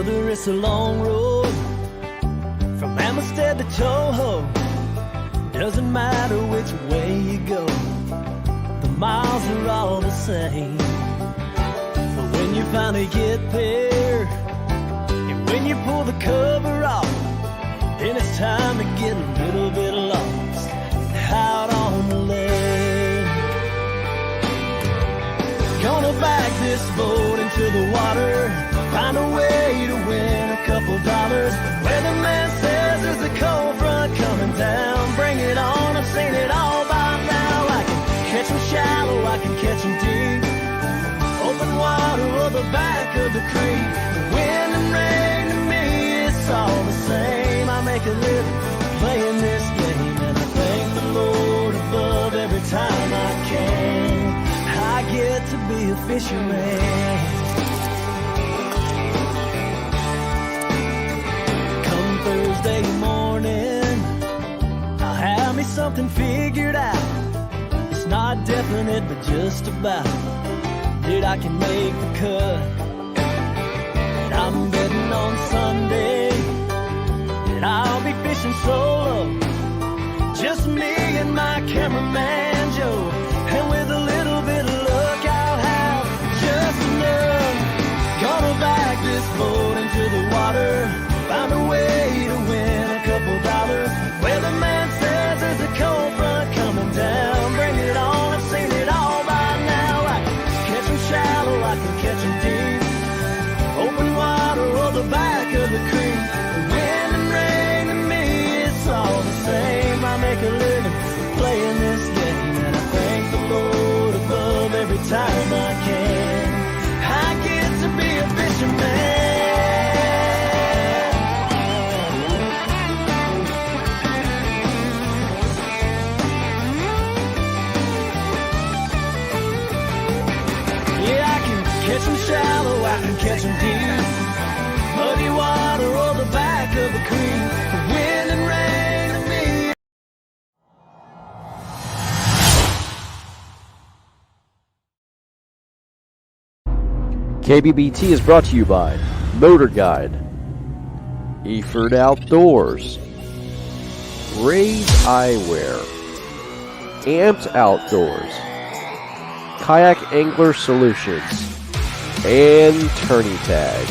Brother, it's a long road from Amistad to Toho. Doesn't matter which way you go, the miles are all the same. But when you finally get there, and when you pull the cover off, then it's time to get a little bit lost out on the lake. Gonna back this boat into the water, find a way to win a couple dollars. Weatherman says there's a cold front coming down. Bring it on, I've seen it all by now. I can catch them shallow, I can catch them deep. Open water or the back of the creek. Wind and rain to me, it's all the same. I make a living playing this game, and I thank the Lord above every time I can. I get to be a fisherman. Come Thursday morning, I'll have me something figured out. It's not definite, but just about. Dude, I can make the cut. And I'm betting on Sunday that I'll be fishing solo, just me and my cameraman Joe. And with a little bit of luck, I'll have just enough. Gonna back this boat into the water, find a way to win a couple dollars. Weatherman says there's a cold front coming down. Bring it on, I've seen it all by now. I can catch them shallow, I can catch them deep. Open water or the back of the creek. The wind and rain to me, it's all the same. I make a living playing this game, and I thank the Lord above every time I can. I get to be a fisherman. Yeah, I can catch them shallow, I can catch them deep. Muddy water or the back of the creek. The wind and rain to me. KBBT is brought to you by Motor Guide, Eford Outdoors, Ray's Eyewear, Amped Outdoors, Kayak Angler Solutions, and Tourney Tag.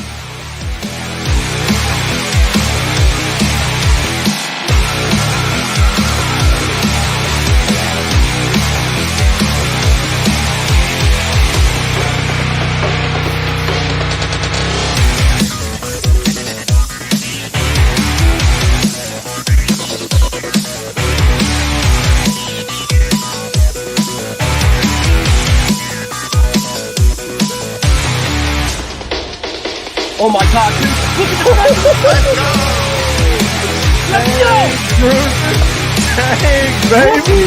Oh my God, dude. Look at the Let's go! Dang, baby.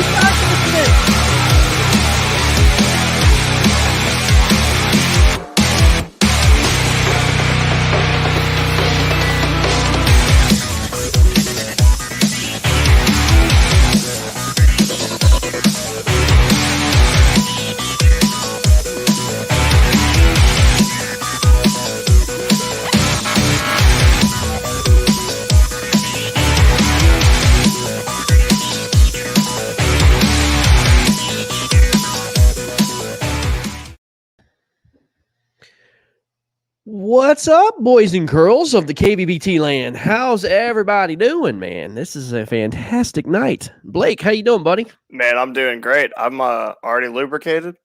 What's up, boys and girls of the KBBT land? How's everybody doing, man? This is a fantastic night. Blake, how you doing, buddy? Man, I'm doing great. I'm already lubricated.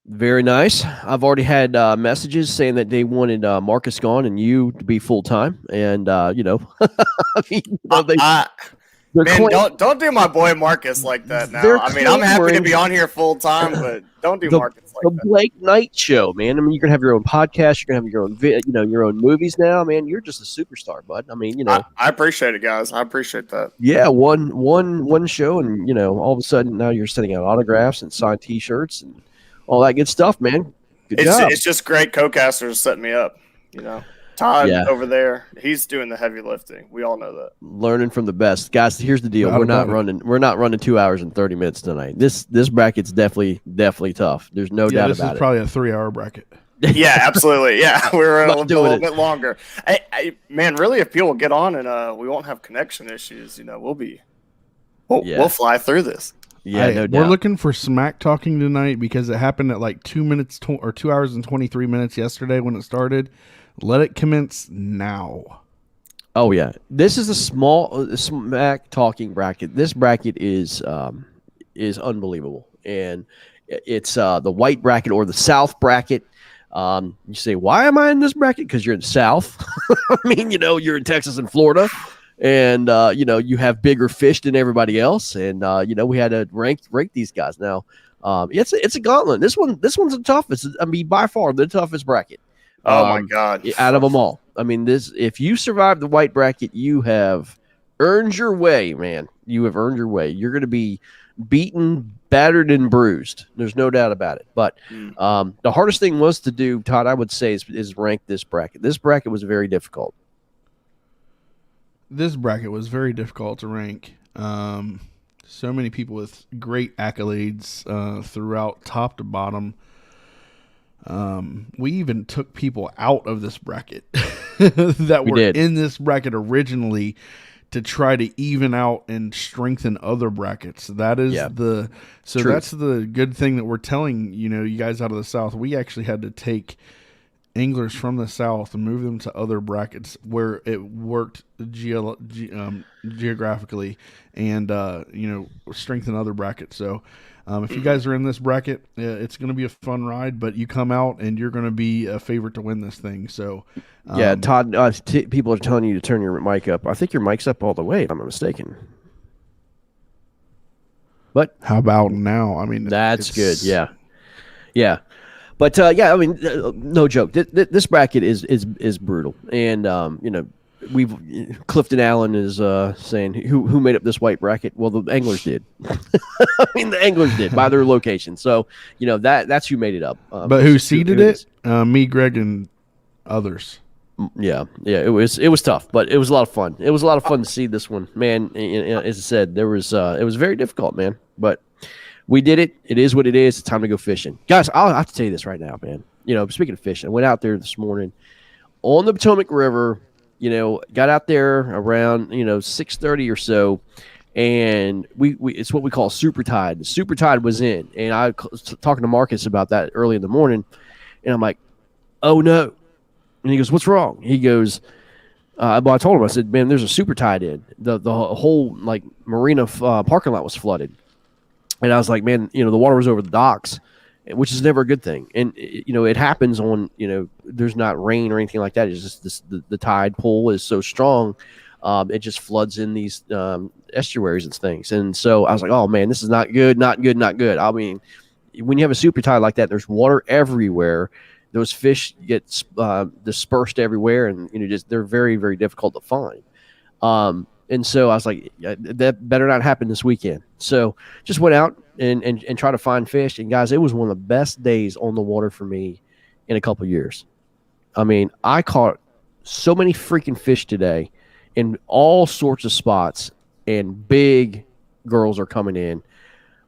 Very nice. I've already had messages saying that they wanted Marcus gone and you to be full-time. And, I mean, man, don't do my boy Marcus like that now. I mean, I'm happy to be on here full-time, but don't do Marcus like that. The Blake Knight Show, man. I mean, you're going to have your own podcast. You're going to have your own, your own movies now, man. You're just a superstar, bud. I mean, I appreciate it, guys. I appreciate that. Yeah, one show, and, all of a sudden now you're sending out autographs and signed T-shirts and all that good stuff, man. Good job. It's just great co-casters setting me up, Todd over there, he's doing the heavy lifting. We all know that. Learning from the best. Guys, here's the deal. We're not running 2 hours and 30 minutes tonight. This bracket's definitely tough. There's no doubt about it. This is probably a 3-hour bracket. Yeah, absolutely. Yeah, we're a little bit longer. Man, really, if people get on and we won't have connection issues, we'll fly through this. Yeah, no doubt. We're looking for smack talking tonight because it happened at like 2 hours and 23 minutes yesterday when it started. Let it commence now. Oh yeah, this is a small smack talking bracket. This bracket is unbelievable, and it's the white bracket or the South bracket. You say, why am I in this bracket? Because you're in the South. I mean, you're in Texas and Florida, and you have bigger fish than everybody else, and we had to rank these guys. Now, it's a gauntlet. This one's the toughest. I mean, by far the toughest bracket. Oh my God! Out of them all. I mean, if you survive the white bracket, you have earned your way, man. You have earned your way. You're going to be beaten, battered, and bruised. There's no doubt about it. But the hardest thing was to do, Todd, I would say, is rank this bracket. This bracket was very difficult. This bracket was very difficult to rank. So many people with great accolades throughout top to bottom. We even took people out of this bracket that were in this bracket originally to try to even out and strengthen other brackets. That is that's the good thing that we're telling, you guys out of the South. We actually had to take anglers from the South and move them to other brackets where it worked geographically and, strengthen other brackets. So, if you guys are in this bracket, it's going to be a fun ride, but you come out and you're going to be a favorite to win this thing. So, Todd, people are telling you to turn your mic up. I think your mic's up all the way, if I'm not mistaken. But how about now? I mean, that's good. Yeah. But I mean, no joke. This bracket is brutal, and Clifton Allen is saying who made up this white bracket. Well, the anglers did. I mean, the anglers did by their location. So that's who made it up. But who seeded it? Me, Greg, and others. Yeah. It was tough, but it was a lot of fun. It was a lot of fun to see this one, man. As I said, it was very difficult, man. But we did it. It is what it is. It's time to go fishing, guys. I'll have to tell you this right now, man. Speaking of fishing, I went out there this morning on the Potomac River. Got out there around 6:30 or so, and we it's what we call super tide. The super tide was in, and I was talking to Marcus about that early in the morning, and I'm like, oh no. And he goes, what's wrong? He goes, I told him, I said, man, there's a super tide in. The whole marina parking lot was flooded. And I was like, man, the water was over the docks, which is never a good thing. And, it happens on, there's not rain or anything like that. It's just the tide pull is so strong. It just floods in these estuaries and things. And so I was like, oh man, this is not good, not good, not good. I mean, when you have a super tide like that, there's water everywhere. Those fish get dispersed everywhere, and they're very, very difficult to find. And so I was like, that better not happen this weekend. So just went out and tried to find fish. And guys, it was one of the best days on the water for me in a couple of years. I mean, I caught so many freaking fish today in all sorts of spots, and big girls are coming in.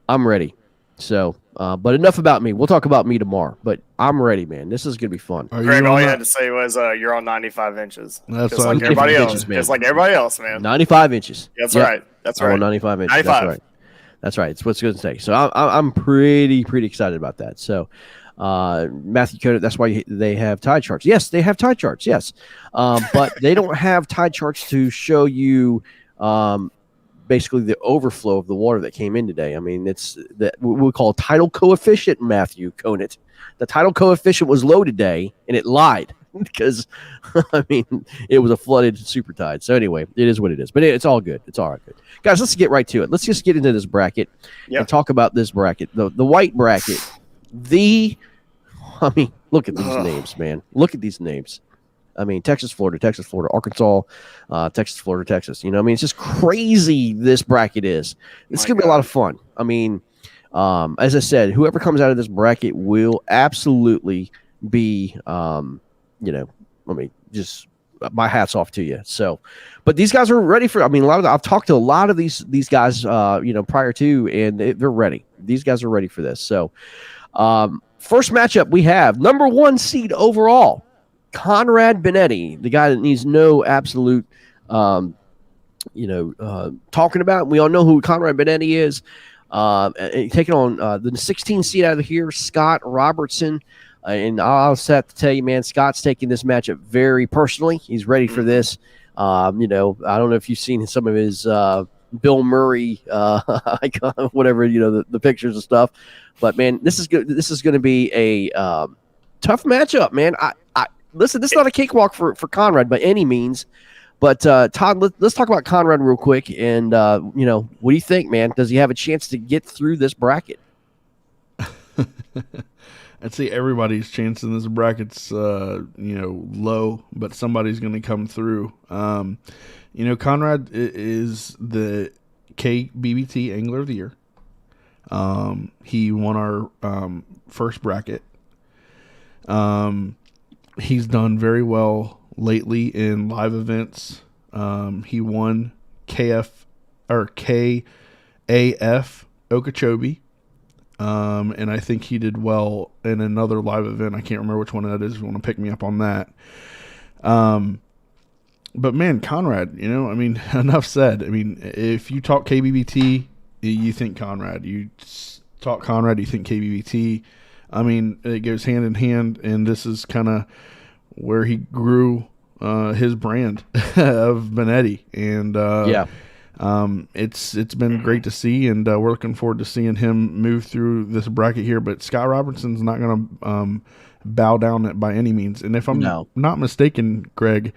I'm ready. So, but enough about me. We'll talk about me tomorrow. But I'm ready, man. This is gonna be fun. Greg, all you had to say was you're on 95 inches. That's just like everybody else. Just like everybody else, man. 95 inches. That's right. That's right. I'm on 95 inches. 95. That's right. That's right. It's what's going to take. So I'm pretty excited about that. So Matthew Coda, that's why they have tide charts. Yes, they have tide charts. Yes, but they don't have tide charts to show you. Basically the overflow of the water that came in today. I mean, it's that we call tidal coefficient, Matthew Conant. The tidal coefficient was low today, and it lied because, I mean, it was a flooded super tide. So anyway, it is what it is. But it's all good. It's all right. Good. Guys, let's get right to it. Let's just get into this bracket and talk about this bracket. The white bracket. I mean, look at these names, man. Look at these names. I mean, Texas, Florida, Arkansas, Texas, Florida, Texas. I mean, it's just crazy this bracket is. It's going to be a lot of fun. I mean, as I said, whoever comes out of this bracket will absolutely be, just my hat's off to you. So, but these guys are ready for, I mean, I've talked to a lot of these guys, prior to, and they're ready. These guys are ready for this. So, first matchup we have number 1 seed overall, Conrad Benetti, the guy that needs no absolute, talking about. We all know who Conrad Benetti is. Taking on the 16 seed out of here, Scott Robertson. And I'll have to tell you, man, Scott's taking this matchup very personally. He's ready for this. I don't know if you've seen some of his Bill Murray, whatever, the pictures and stuff. But man, this is good. This is going to be a tough matchup, man. I listen. This is not a cakewalk for Conrad by any means. But Todd, let's talk about Conrad real quick. And what do you think, man? Does he have a chance to get through this bracket? I'd say everybody's chance in this bracket's low, but somebody's going to come through. Conrad is the KBBT Angler of the Year. He won our first bracket. He's done very well lately in live events. He won KAF Okeechobee. And I think he did well in another live event. I can't remember which one that is. If you want to pick me up on that. But man, Conrad, enough said. If you talk KBBT, you think Conrad. You talk Conrad, you think KBBT. It goes hand in hand, and this is kind of where he grew his brand of Benetti. And it's been great to see, and we're looking forward to seeing him move through this bracket here. But Scott Robertson's not going to bow down by any means. And if I'm not mistaken, Greg,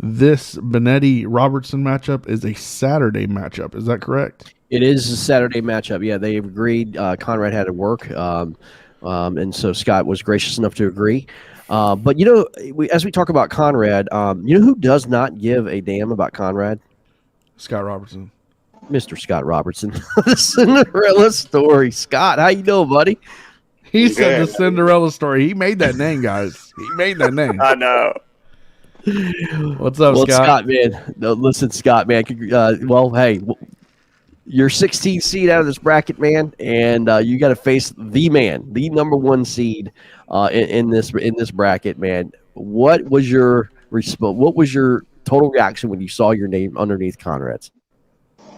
this Benetti-Robertson matchup is a Saturday matchup. Is that correct? It is a Saturday matchup. Yeah, they agreed. Conrad had to work, and so Scott was gracious enough to agree. But, as we talk about Conrad, who does not give a damn about Conrad? Scott Robertson. Mr. Scott Robertson. The Cinderella story. Scott, how you doing, buddy? He said the Cinderella story. He made that name, guys. He made that name. I know. What's up, Scott? Scott, man. No, listen, Scott, man. Hey, you're 16 seed out of this bracket, man, and you got to face the man, the number 1 seed in this bracket, man. What was your response? What was your total reaction when you saw your name underneath Conrad's?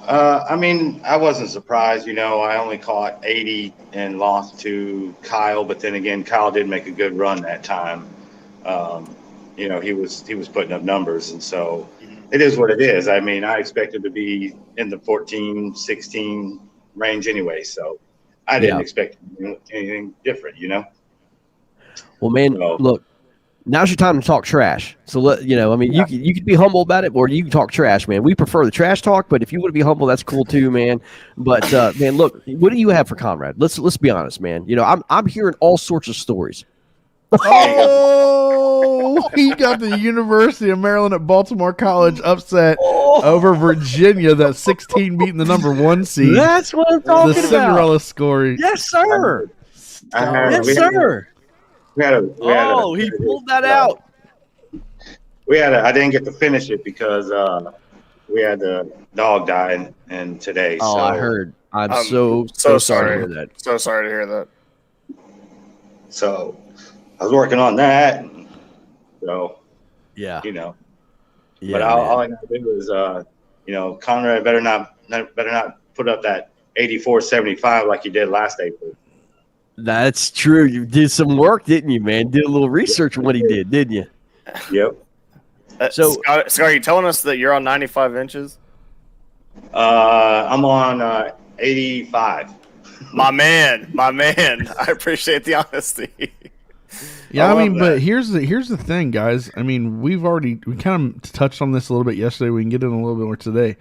I wasn't surprised. I only caught 80 and lost to Kyle, but then again, Kyle did make a good run that time. He was putting up numbers, and so it is what it is. I expected to be in the 14, 16 range anyway, so I didn't expect anything different, Well, man, look, now's your time to talk trash. So you could be humble about it, or you can talk trash, man. We prefer the trash talk, but if you want to be humble, that's cool too, man. But man, look, what do you have for Conrad? Let's be honest, man. I'm hearing all sorts of stories. Oh, he got the University of Maryland at Baltimore College upset over Virginia, that 16 beating the number 1 seed. That's what I'm talking about. The Cinderella story. Yes, sir. Yes, sir. He pulled that out. I didn't get to finish it because we had the dog die and today. Oh, so, I heard. I'm so sorry to hear that. So sorry to hear that. So I was working on that. So yeah. But all I gotta do is Conrad better not put up that 84-75 like you did last April. That's true. You did some work, didn't you, man? Did a little research on what he did, didn't you? Yep. So, Scott, are you telling us that you're on 95 inches? I'm on 85. My man. I appreciate the honesty. Yeah, but here's the thing, guys. We kind of touched on this a little bit yesterday. We can get in a little bit more today.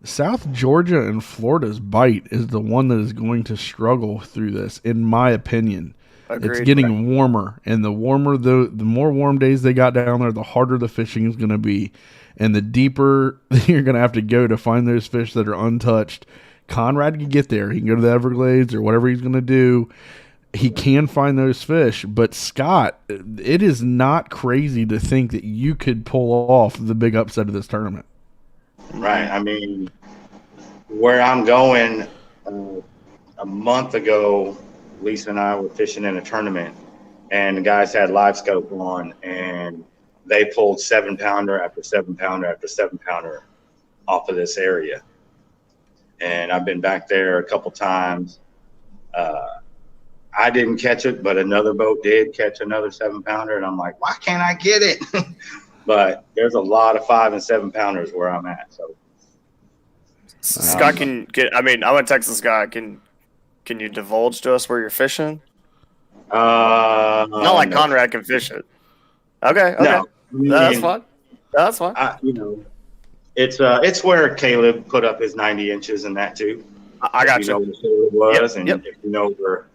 South Georgia and Florida's bite is the one that is going to struggle through this, in my opinion. Agreed. It's getting warmer, and the more warm days they got down there, the harder the fishing is going to be, and the deeper you're going to have to go to find those fish that are untouched. Conrad can get there. He can go to the Everglades or whatever he's going to do. He can find those fish, but Scott, it is not crazy to think that you could pull off the big upset of this tournament. Right. Where I'm going, a month ago, Lisa and I were fishing in a tournament, and the guys had live scope on, and they pulled 7-pounder after 7-pounder after 7-pounder off of this area. And I've been back there a couple times. I didn't catch it, but another boat did catch another 7-pounder, and I'm like, why can't I get it? But there's a lot of 5 and 7-pounders where I'm at. So Scott, I'm a Texas guy. Can you divulge to us where you're fishing? Not like no. Conrad can fish it. Okay. No, that's fine. That's fine. It's where Caleb put up his 90 inches and that too. I got you. Know where Caleb was, and if you know where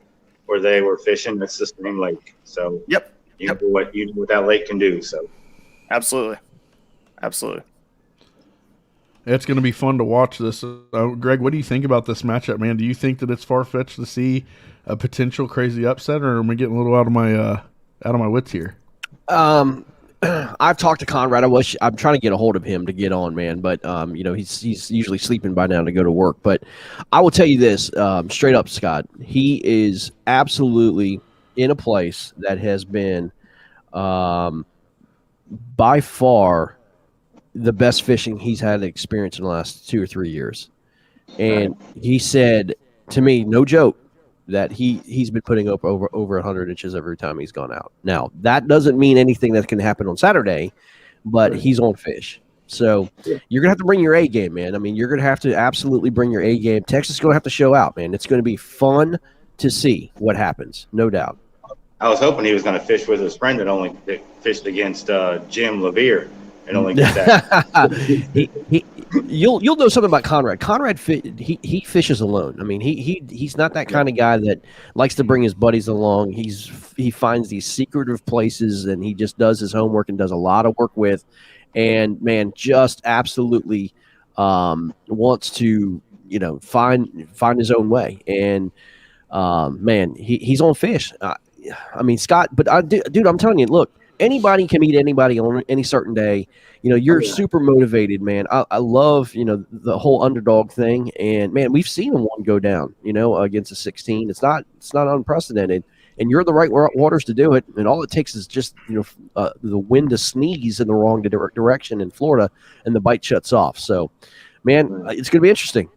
they were fishing, it's the same lake. So you know what that lake can do. So absolutely. It's going to be fun to watch this. Greg, what do you think about this matchup, man? Do you think that it's far-fetched to see a potential crazy upset, or am I getting a little out of my wits here? I've talked to Conrad. I'm trying to get a hold of him to get on, man. But he's usually sleeping by now to go to work. But I will tell you this, straight up, Scott. He is absolutely in a place that has been, by far, the best fishing he's had experience in the last 2 or 3 years. And he said to me, no joke, that he's been putting up over 100 inches every time he's gone out. Now, that doesn't mean anything that can happen on Saturday, but he's on fish. So you're going to have to bring your A game, man. I mean, you're going to have to absolutely bring your A game. Texas is going to have to show out, man. It's going to be fun to see what happens, no doubt. I was hoping he was going to fish with his friend that fished against Jim Levere and only get that. You'll know something about Conrad. Conrad, he fishes alone. I mean, he's not that kind of guy that likes to bring his buddies along. He finds these secretive places, and he just does his homework and does a lot of work with. And man, just absolutely wants to find his own way. And man, he's on fish. I mean, Scott, but dude, I'm telling you, look. Anybody can meet anybody on any certain day. You're super motivated, man. I love, the whole underdog thing. And man, we've seen one go down, against a 16. It's not unprecedented. And you're in the right waters to do it. And all it takes is just, the wind to sneeze in the wrong direction in Florida, and the bite shuts off. So, man, it's going to be interesting.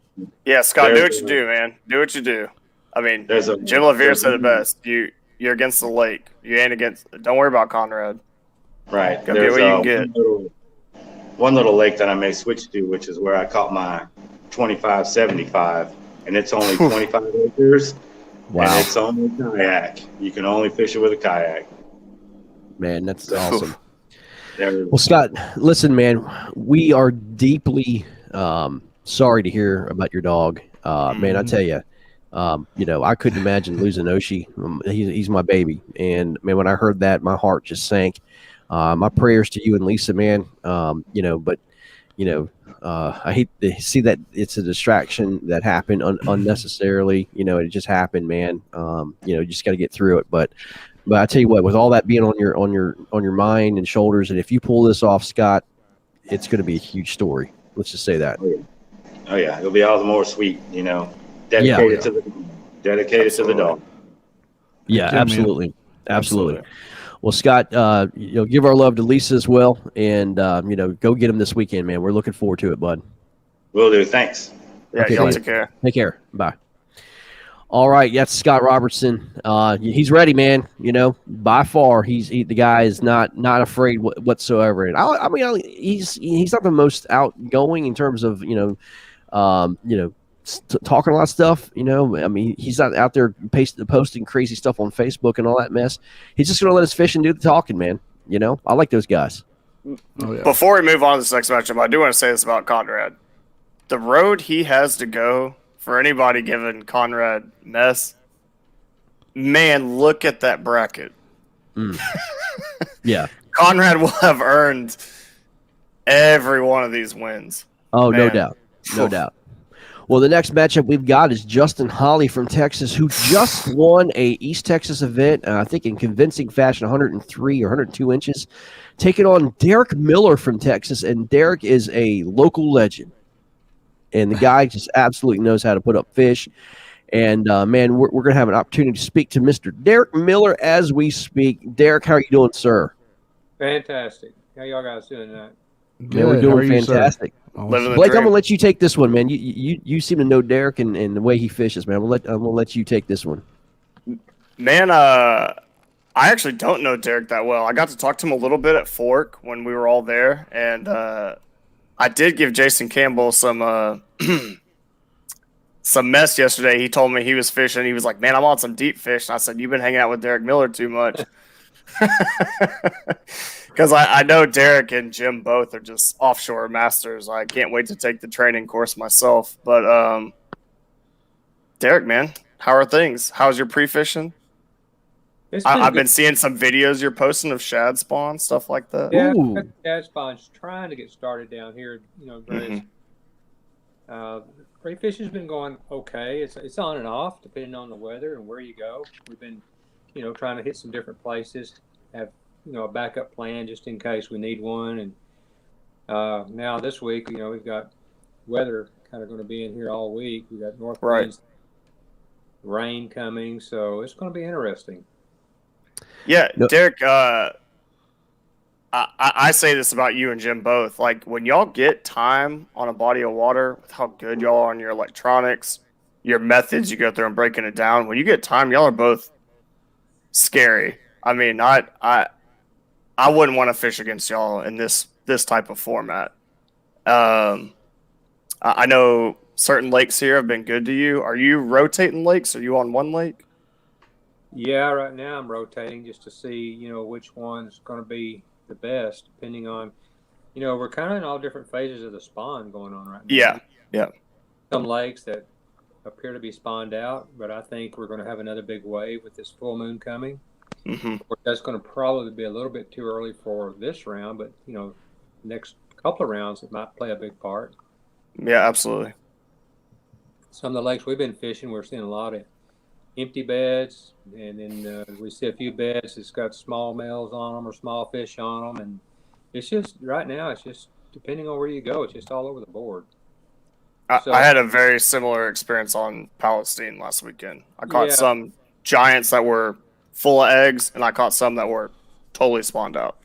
Yeah, Scott, do what you do, man. Do what you do. I mean, Jim Levere said it best. You're against the lake. You ain't against. Don't worry about Conrad. Right. Go get what you can get. One little lake that I may switch to, which is where I caught my 25-75, and it's only 25 acres. Wow. And it's only kayak. You can only fish it with a kayak. Man, that's awesome. Well, Scott, listen, man, we are deeply sorry to hear about your dog. Man, I tell you. I couldn't imagine losing Oshie. He's my baby. And, man, when I heard that, my heart just sank. My prayers to you and Lisa, man. I hate to see that it's a distraction that happened unnecessarily. It just happened, man. You just got to get through it. But I tell you what, with all that being on your mind and shoulders, and if you pull this off, Scott, it's going to be a huge story. Let's just say that. Oh, yeah. It'll be all the more sweet, Dedicated to the dog. Yeah, absolutely. Well, Scott, give our love to Lisa as well, and go get him this weekend, man. We're looking forward to it, bud. Will do. Thanks. Yeah, okay, y'all take care. Take care. Bye. All right, that's Scott Robertson. He's ready, man. By far, the guy is not afraid whatsoever. And I mean, he's not the most outgoing in terms of talking a lot of stuff, I mean, he's not out there posting crazy stuff on Facebook and all that mess. He's just going to let us fish and do the talking, man. I like those guys. Oh, yeah. Before we move on to this next matchup, I do want to say this about Conrad. The road he has to go for anybody giving Conrad mess, man, look at that bracket. Yeah. Conrad will have earned every one of these wins. Oh, man. No doubt. Well, the next matchup we've got is Justin Holly from Texas, who just won a East Texas event, I think in convincing fashion, 103 or 102 inches, taking on Derek Miller from Texas. And Derek is a local legend. And the guy just absolutely knows how to put up fish. And man, we're going to have an opportunity to speak to Mr. Derek Miller as we speak. Derek, how are you doing, sir? Fantastic. How y'all guys doing tonight? Good. Man, we're How are doing you, sir? fantastic. Living the Blake, I'm dream. gonna let you take this one, man. You seem to know Derek and the way he fishes, man. I'm gonna let you take this one. Man, I actually don't know Derek that well. I got to talk to him a little bit at Fork when we were all there, and I did give Jason Campbell some some mess yesterday. He told me he was fishing. He was like, "Man, I'm on some deep fish." And I said, "You've been hanging out with Derek Miller too much." Because I know Derek and Jim both are just offshore masters. I can't wait to take the training course myself. But Derek, man, how are things? How's your pre-fishing? I've been seeing some videos you're posting of shad spawn, stuff like that. Yeah, Ooh. shad spawn's trying to get started down here. Various. Pre-fishing's been going okay. It's on and off depending on the weather and where you go. We've been, trying to hit some different places. Have a backup plan just in case we need one. And now this week, we've got weather kind of going to be in here all week. We got north winds, rain coming, so it's going to be interesting. Yeah, Derek. I say this about you and Jim both. Like when y'all get time on a body of water, with how good y'all are on your electronics, your methods you go through and breaking it down. When you get time, y'all are both scary. I mean, I wouldn't want to fish against y'all in this type of format. I know certain lakes here have been good to you. Are you rotating lakes? Are you on one lake? Yeah, right now I'm rotating just to see, which one's going to be the best, depending on, we're kind of in all different phases of the spawn going on right now. Yeah. Some lakes that appear to be spawned out, but I think we're going to have another big wave with this full moon coming. Mm-hmm. That's going to probably be a little bit too early for this round, but next couple of rounds it might play a big part. Yeah, absolutely. Some of the lakes we've been fishing, we're seeing a lot of empty beds, and then we see a few beds that's got small males on them or small fish on them, and it's just right now it's just depending on where you go, it's just all over the board. I had a very similar experience on Palestine last weekend. I caught some giants that were full of eggs, and I caught some that were totally spawned out.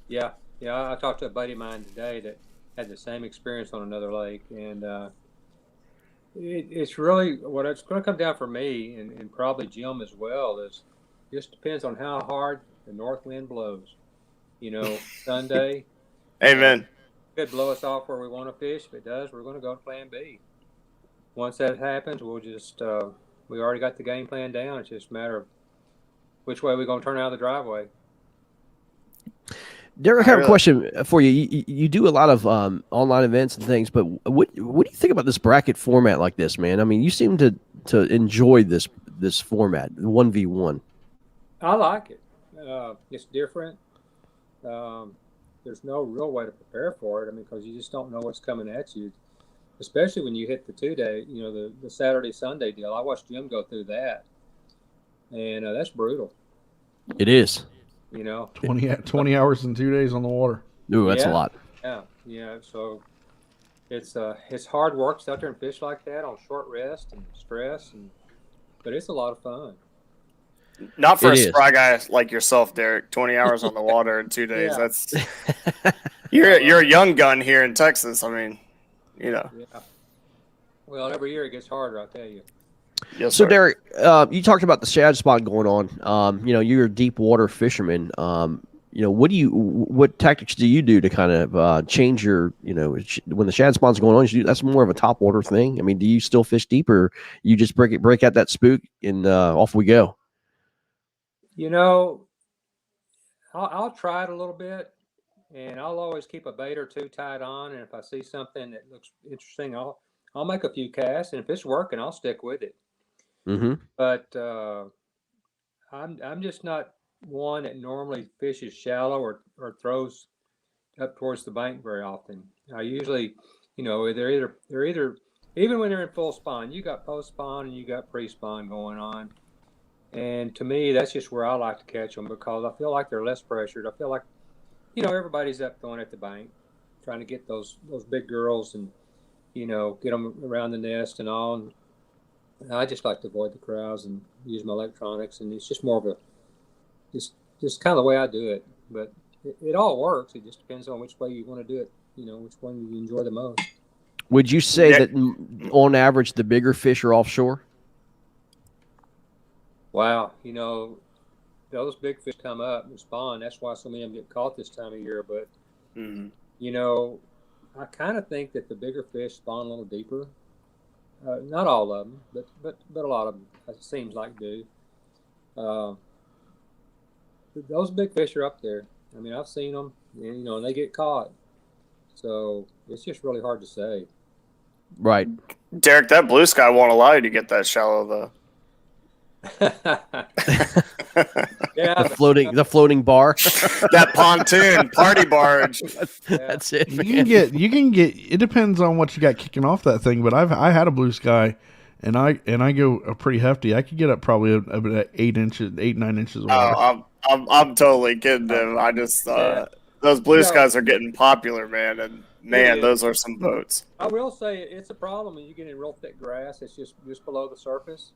Yeah, I talked to a buddy of mine today that had the same experience on another lake, and it's really what it's going to come down for me, and probably Jim as well, is just depends on how hard the north wind blows. Sunday. Amen. Could blow us off where we want to fish. If it does, we're going to go to plan B. Once that happens, we'll just we already got the game plan down. It's just a matter of which way we're going to turn out of the driveway. Derek, I have a question for you. You do a lot of online events and things, but what do you think about this bracket format like this, man? I mean, you seem to enjoy this format, 1v1. I like it. It's different. There's no real way to prepare for it. I mean, because you just don't know what's coming at you, especially when you hit the 2-day, the Saturday, Sunday deal. I watched Jim go through that, and that's brutal. It is. 20 hours and 2 days on the water. Ooh, that's a lot. Yeah. So it's hard work to out there and fish like that on short rest and stress, but it's a lot of fun. Not for a spry guy like yourself, Derek. 20 hours on the water in 2 days. Yeah. That's you're a young gun here in Texas. I mean, Yeah. Well, every year it gets harder, I'll tell you. Yes, so, sir. Derek, you talked about the shad spot going on. You're a deep water fisherman. What tactics do you do to kind of change your, when the shad spawn's going on? That's more of a top water thing. I mean, do you still fish deep, or you just break out that spook and off we go? I'll try it a little bit, and I'll always keep a bait or two tied on. And if I see something that looks interesting, I'll make a few casts, and if it's working, I'll stick with it. Mm-hmm. But I'm just not one that normally fishes shallow or throws up towards the bank very often. I usually, they're either even when they're in full spawn, you got post spawn and you got pre spawn going on. And to me, that's just where I like to catch them, because I feel like they're less pressured. I feel like, everybody's up going at the bank, trying to get those big girls and, get them around the nest and all. And I just like to avoid the crowds and use my electronics, and it's just more of a just kind of the way I do it. But it all works. It just depends on which way you want to do it. Which one you enjoy the most. Would you say that on average the bigger fish are offshore? Wow, those big fish come up and spawn. That's why so many of them get caught this time of year. But I kind of think that the bigger fish spawn a little deeper. Not all of them, but a lot of them, it seems like, do. Those big fish are up there. I mean, I've seen them, and they get caught. So it's just really hard to say. Right. Derek, that blue sky won't allow you to get that shallow, though. Yeah, the floating bar. That pontoon party barge. That's it. You can get. It depends on what you got kicking off that thing. But I had a blue sky, and I go pretty hefty. I could get up probably about 8 inches, 8-9 inches of water. Oh, I'm totally kidding him. I just those blue skies are getting popular, man, and those are some boats. I will say it's a problem when you get in real thick grass. It's just below the surface.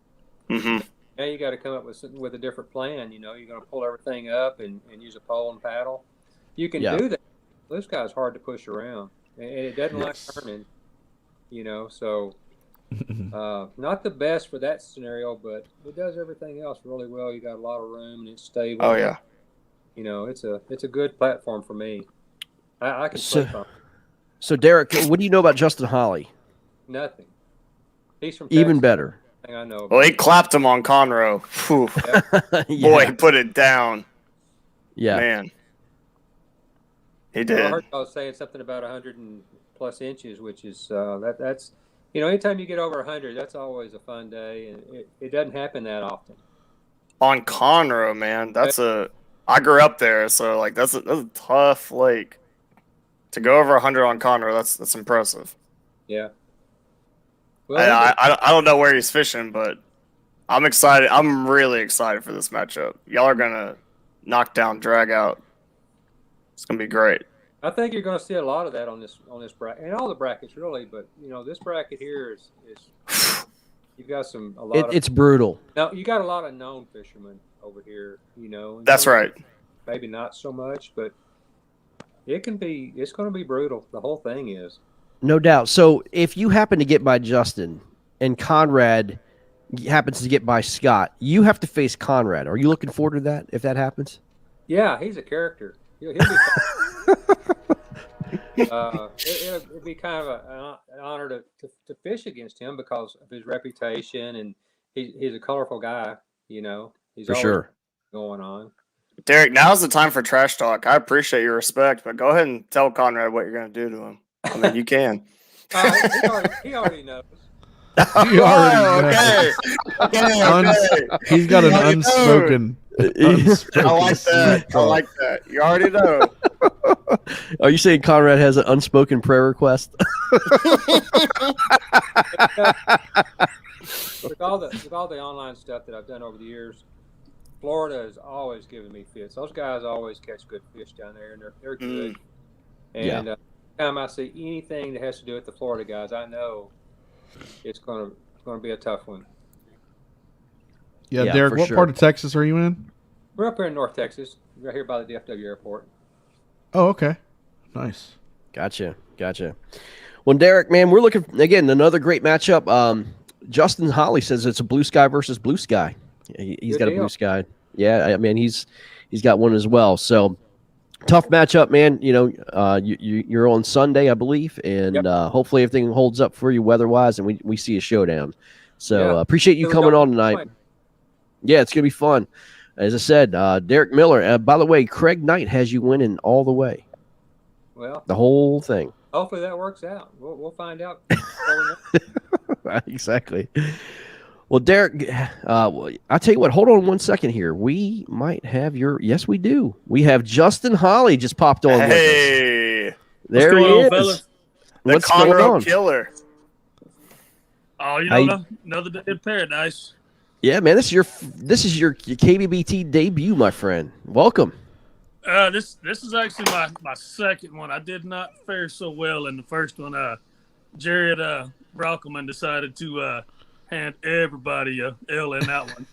Mm-hmm. Now you got to come up with a different plan. You're going to pull everything up and use a pole and paddle. You can do that. Blue sky is hard to push around, and it doesn't like turning. So not the best for that scenario, but it does everything else really well. You got a lot of room and it's stable. Oh yeah. It's a good platform for me. I can play from it. So Derek, what do you know about Justin Holly? Nothing. He's from Even Texas. better. I know. Well, he clapped him on Conroe. Boy, he put it down. Yeah. Man. He did. I heard I was saying something about 100 and plus inches, which is that's anytime you get over 100, that's always a fun day, and it doesn't happen that often. On Conroe, man, I grew up there, so like that's a tough lake. To go over 100 on Conroe, that's impressive. Yeah. Well, I don't know where he's fishing, but I'm excited. I'm really excited for this matchup. Y'all are gonna knock down, drag out. It's gonna be great. I think you're going to see a lot of that on this bracket, and all the brackets really. But this bracket here is you've got it's brutal. Now you got a lot of known fishermen over here. That's right. Maybe not so much, but it's going to be brutal. The whole thing is. No doubt. So if you happen to get by Justin and Conrad happens to get by Scott, you have to face Conrad. Are you looking forward to that if that happens? Yeah, he's a character. He'll be it'd be kind of an honor to fish against him because of his reputation, and he's a colorful guy. He's for always sure going on. Derek, now's the time for trash talk. I appreciate your respect, but go ahead and tell Conrad what you're going to do to him. I mean, you can. He already knows. He already Okay. He's got an unspoken. I like that. I like that. You already know. Are you saying Conrad has an unspoken prayer request? With all the online stuff that I've done over the years, Florida has always given me fits. Those guys always catch good fish down there, and they're good. And anytime I see anything that has to do with the Florida guys, I know it's going to be a tough one. Yeah, Derek, what part of Texas are you in? We're up here in North Texas, right here by the DFW airport. Oh, okay. Nice. Gotcha. Well, Derek, man, we're looking, again, another great matchup. Justin Holly says it's a blue sky versus blue sky. He's got a blue sky. Yeah, I mean, he's got one as well. So, tough matchup, man. You're on Sunday, I believe, and hopefully everything holds up for you weather-wise, and we see a showdown. So, appreciate you coming on tonight. Yeah, it's going to be fun. As I said, Derek Miller. By the way, Craig Knight has you winning all the way. Well, the whole thing. Hopefully that works out. We'll find out. Exactly. Well, Derek, I'll tell you what. Hold on one second here. We might have yes, we do. We have Justin Holly just popped on. Hey, there he is. Fellas? The Conroe killer. Oh, another day in paradise. Yeah, man, this is your KBBT debut, my friend. Welcome. This is actually my second one. I did not fare so well in the first one. Jared Brockelman decided to hand everybody a L in that one.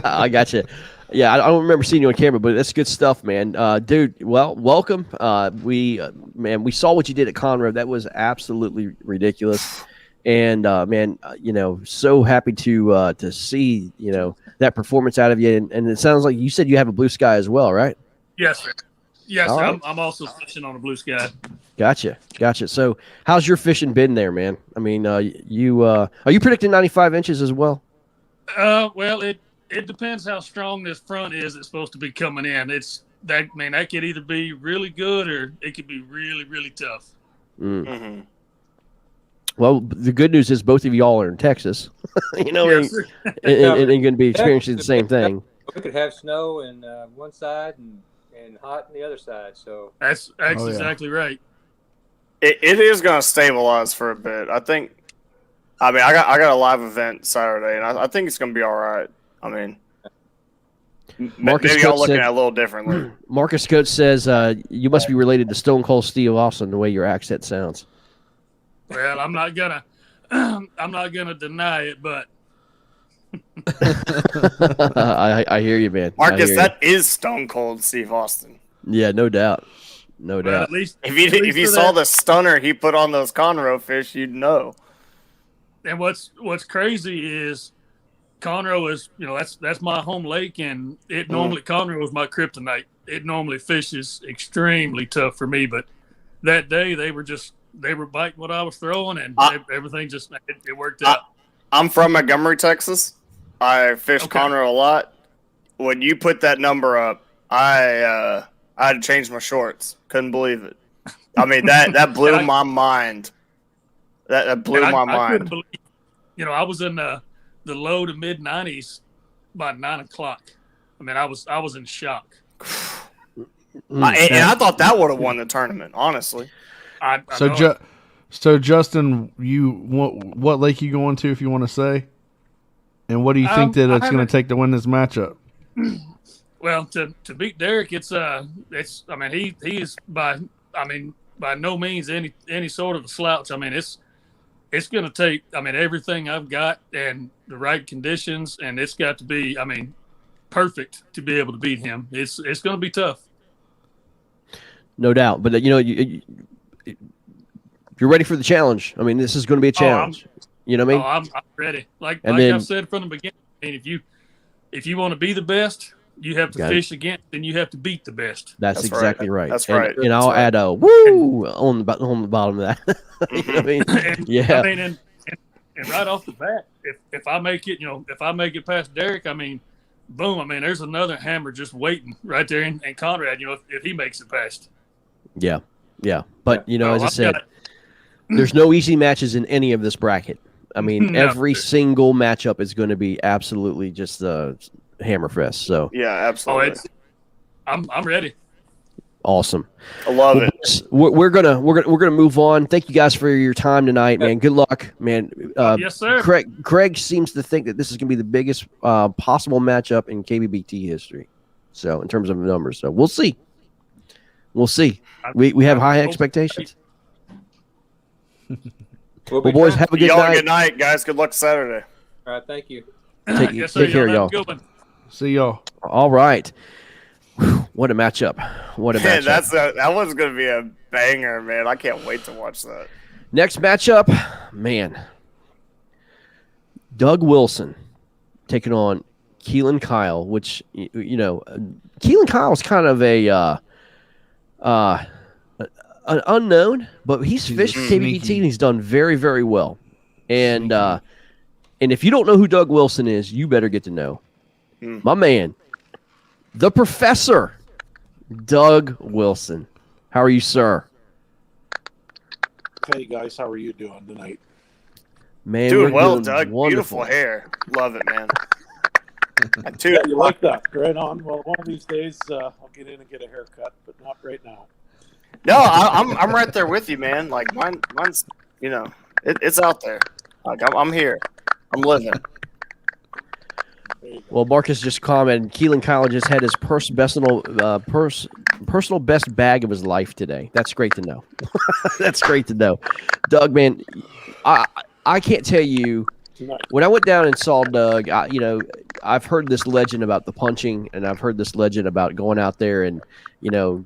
I got you. Yeah, I don't remember seeing you on camera, but that's good stuff, man. Dude, well, welcome. We saw what you did at Conroe. That was absolutely ridiculous. And man, so happy to see that performance out of you. And it sounds like you said you have a blue sky as well, right? Yes, sir. Yes, sir. Right. I'm also fishing on a blue sky. Gotcha. So, how's your fishing been there, man? I mean, are you predicting 95 inches as well? Well, it depends how strong this front is. It's supposed to be coming in. That could either be really good or it could be really, really tough. Mm-hmm. Well, the good news is both of y'all are in Texas, Yes, and going to be experiencing the same thing. We could have snow in one side and hot on the other side. So that's exactly right. It is going to stabilize for a bit. I think. I mean, I got a live event Saturday, and I think it's going to be all right. I mean, maybe y'all looking at it a little differently. Marcus Coates says you must be related to Stone Cold Steve Austin the way your accent sounds. Well, I'm not gonna deny it, but I hear you, man. Marcus, that is Stone Cold Steve Austin. Yeah, no doubt. Well, at least if you saw the stunner he put on those Conroe fish, you'd know. And what's crazy is Conroe is that's my home lake, and it normally Conroe is my kryptonite. It normally fishes extremely tough for me, but that day they were biting what I was throwing, and everything just it worked out. I'm from Montgomery, Texas. I fish Conroe a lot. When you put that number up, I had to change my shorts. Couldn't believe it. I mean that blew my mind. That blew my mind. I couldn't believe, I was in the low to mid 90s by 9 o'clock. I mean, I was in shock. And I thought that would have won the tournament, honestly. So Justin, what lake you going to if you want to say? And what do you think that it's going to take to win this matchup? Well, to beat Derek, he is by no means any sort of a slouch. I mean, it's going to take everything I've got and the right conditions, and it's got to be perfect to be able to beat him. It's going to be tough. No doubt, but you're ready for the challenge. I mean, this is going to be a challenge. You know what I mean? I'm ready. Like I've said from the beginning, if you want to be the best, you have to fish against, and you have to beat the best. That's exactly right. That's right. And I'll add a woo on the bottom of that. You know what I mean? Yeah. And right off the bat, if I make it past Derek, boom. There's another hammer just waiting right there in Conrad. If he makes it past. Yeah. But as I said, there's no easy matches in any of this bracket. I mean, every single matchup is going to be absolutely just hammerfest. So yeah, absolutely. I'm ready. Awesome. I love it. We're gonna move on. Thank you guys for your time tonight, man. Good luck, man. Yes, sir. Craig seems to think that this is gonna be the biggest possible matchup in KBBT history. So in terms of numbers, so we'll see. We have high expectations. Well, boys, have a good night. Good night, guys. Good luck Saturday. All right, thank you. Take care, y'all. See y'all. All right. What a matchup. Man, that one's going to be a banger, man. I can't wait to watch that. Next matchup, man. Doug Wilson taking on Keelan Kyle, which, Keelan Kyle is kind of an unknown, but he's fished KBBT and he's done very, very well. And if you don't know who Doug Wilson is, you better get to know. My man, the professor, Doug Wilson. How are you, sir? Hey, guys. How are you doing tonight? Man, doing well, Doug. Wonderful. Beautiful hair. Love it, man. Yeah, you like that? Right on. Well, one of these days, I'll get in and get a haircut, but not right now. No, I'm right there with you, man. Like mine's, it's out there. Like I'm here. I'm living. Well, Marcus just commented, Keelan Kyle just had his personal best bag of his life today. That's great to know. That's great to know. Doug, man, I can't tell you when I went down and saw Doug, I've heard this legend about the punching, and I've heard this legend about going out there and,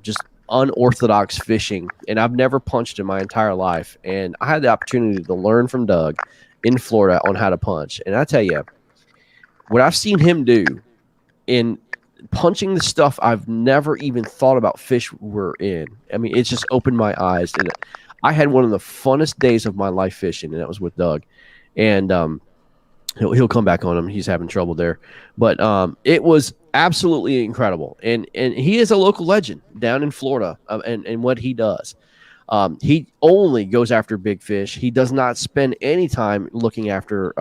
just unorthodox fishing. And I've never punched in my entire life. And I had the opportunity to learn from Doug in Florida on how to punch. And I tell you, what I've seen him do in punching the stuff I've never even thought about fish were in. I mean, it's just opened my eyes. And I had one of the funnest days of my life fishing, and that was with Doug. And he'll come back on him. He's having trouble there. But it was absolutely incredible. And he is a local legend down in Florida and what he does. He only goes after big fish. He does not spend any time looking after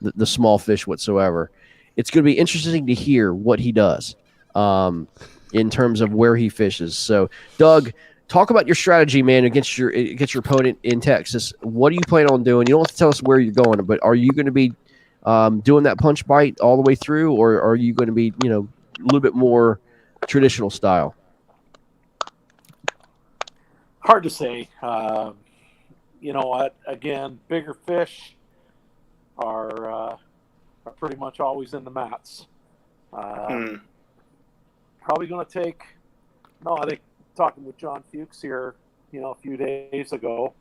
the small fish whatsoever. It's going to be interesting to hear what he does in terms of where he fishes. So, Doug, talk about your strategy, man, against your opponent in Texas. What do you plan on doing? You don't have to tell us where you're going, but are you going to be doing that punch bite all the way through, or are you going to be, a little bit more traditional style? Hard to say. You know what? Again, bigger fish are pretty much always in the mats. Probably going to take. No, I think talking with John Fuchs here, a few days ago.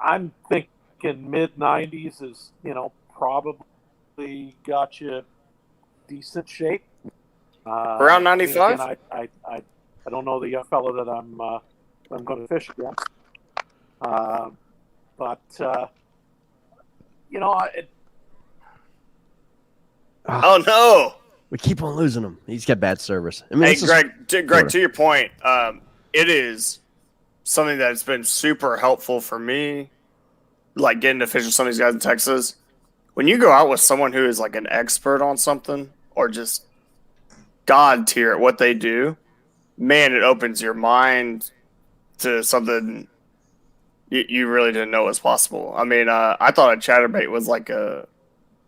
I'm thinking mid 90s is, probably got you decent shape. Around 95. Again, I don't know the young fellow that I'm going to fish against. Oh no! We keep on losing him. He's got bad service. I mean, Hey, Greg, to your point, it is something that's been super helpful for me, like getting to fish with some of these guys in Texas. When you go out with someone who is like an expert on something or just God tier at what they do, man, it opens your mind to something you really didn't know was possible. I mean, I thought a chatterbait was like a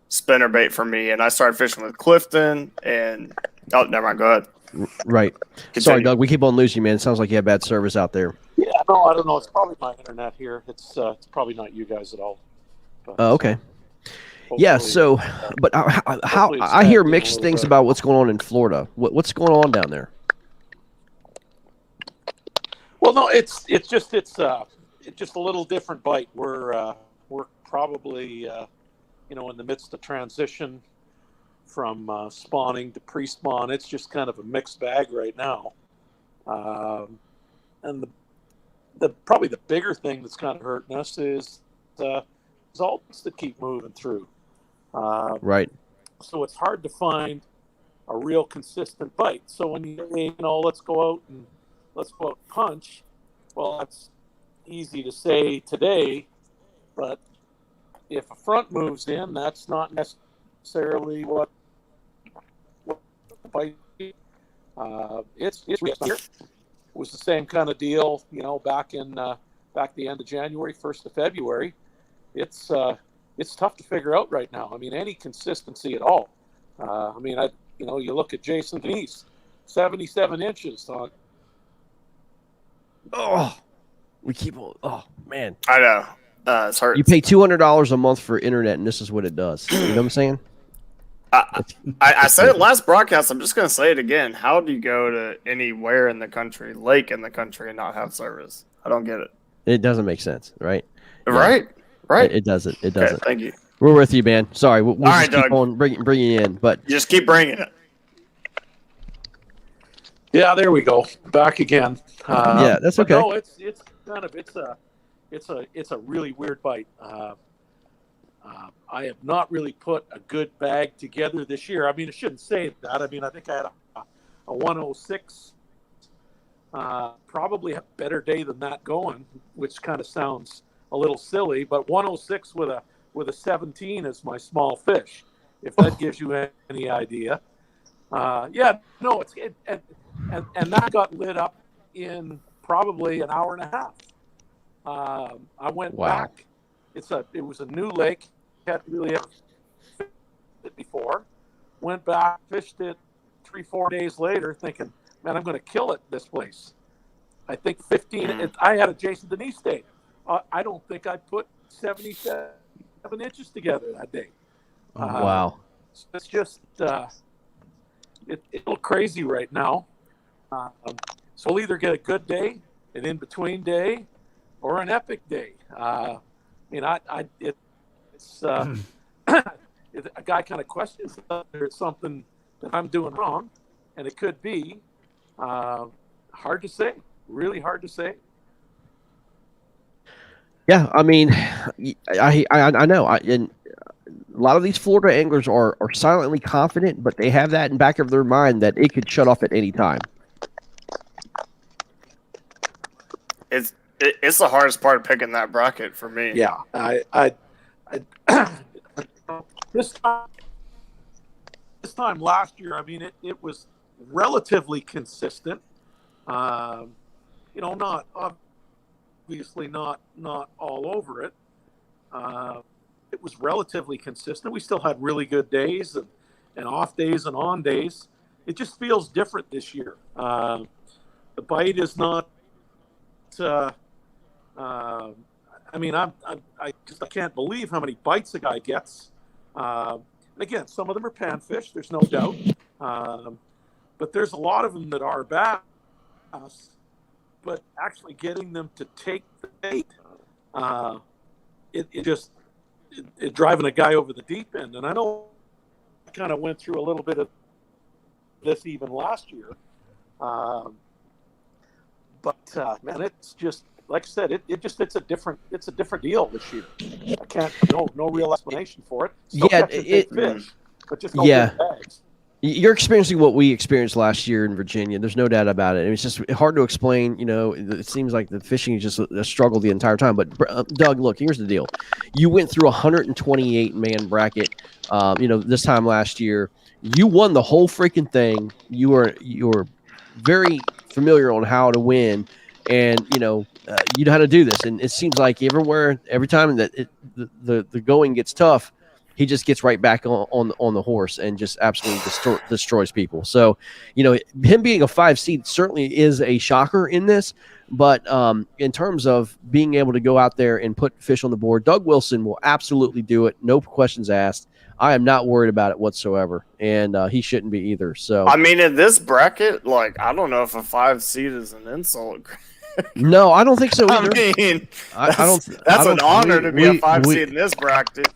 spinner bait for me, and I started fishing with Clifton, and never mind, go ahead. Right. Continue. Sorry, Doug, we keep on losing you, man. It sounds like you have bad service out there. Yeah, no, I don't know. It's probably my internet here. It's probably not you guys at all. But, okay. Yeah. So, but how I hear mixed things about what's going on in Florida. What's going on down there? Well, no, it's just a little different bite. We're probably in the midst of transition from spawning to pre-spawn. It's just kind of a mixed bag right now. And the probably the bigger thing that's kind of hurting us is results that keep moving through. Right. So it's hard to find a real consistent bite. So when let's go out and punch. Well, that's easy to say today, but if a front moves in, that's not necessarily what the bite. It's here. It was the same kind of deal, back the end of January, 1st of February. It's tough to figure out right now. I mean, any consistency at all. You look at Jason Denise, 77 inches on. Oh, we keep on. Oh man, I know. It's hard. You pay $200 a month for internet, and this is what it does. You know what I'm saying? I said it last broadcast. I'm just going to say it again. How do you go to anywhere in the country, lake in the country, and not have service? I don't get it. It doesn't make sense, right? Right. Right. It doesn't. It doesn't. Okay, thank you. We're with you, man. Sorry, we'll right, just keep Doug. on bringing you in, but Just keep bringing it. Yeah, there we go. Back again. Yeah, that's okay. No, it's kind of it's a really weird bite. I have not really put a good bag together this year. I mean, I shouldn't say that. I mean, I think I had a 106. Probably a better day than that going, which kind of sounds a little silly, but 106 with a 17 is my small fish, if that gives you any idea. And that got lit up in probably an hour and a half. I went back. It was a new lake. Hadn't really ever fished it before. Went back, fished it 3-4 days later, thinking, man, I'm going to kill it this place. I think 15. I had a Jason Denise day. I don't think I put 77 7 inches together that day. Wow. So it's just it's a little crazy right now. So we'll either get a good day, an in-between day, or an epic day. It's a guy kind of questions whether it's something that I'm doing wrong, and it could be. Hard to say. Really hard to say. Yeah, I mean, I know. And a lot of these Florida anglers are silently confident, but they have that in back of their mind that it could shut off at any time. It's the hardest part of picking that bracket for me. Yeah, I this time last year, I mean, it was relatively consistent. Not obviously not all over it. It was relatively consistent. We still had really good days and off days and on days. It just feels different this year. The bite is not. I can't believe how many bites a guy gets. And again, some of them are panfish. There's no doubt. But there's a lot of them that are bass. But actually getting them to take the bait, it driving a guy over the deep end. And I know I kind of went through a little bit of this even last year. But man, it's just like I said, it's a different deal this year. I can't no real explanation for it. Still big fish, but just no big bags. You're experiencing what we experienced last year in Virginia. There's no doubt about it. It's just hard to explain. It seems like the fishing is just a struggle the entire time. But Doug, look, here's the deal. You went through a 128-man bracket. This time last year, you won the whole freaking thing. You were very familiar on how to win, and you know how to do this. And it seems like every time that the going gets tough, he just gets right back on the horse and just absolutely destroys people. So, him being a 5 seed certainly is a shocker in this. But in terms of being able to go out there and put fish on the board, Doug Wilson will absolutely do it. No questions asked. I am not worried about it whatsoever, and he shouldn't be either. So, I mean, in this bracket, I don't know if a 5 seed is an insult. No, I don't think so either. I mean, that's an honor to be a 5 seed in this bracket.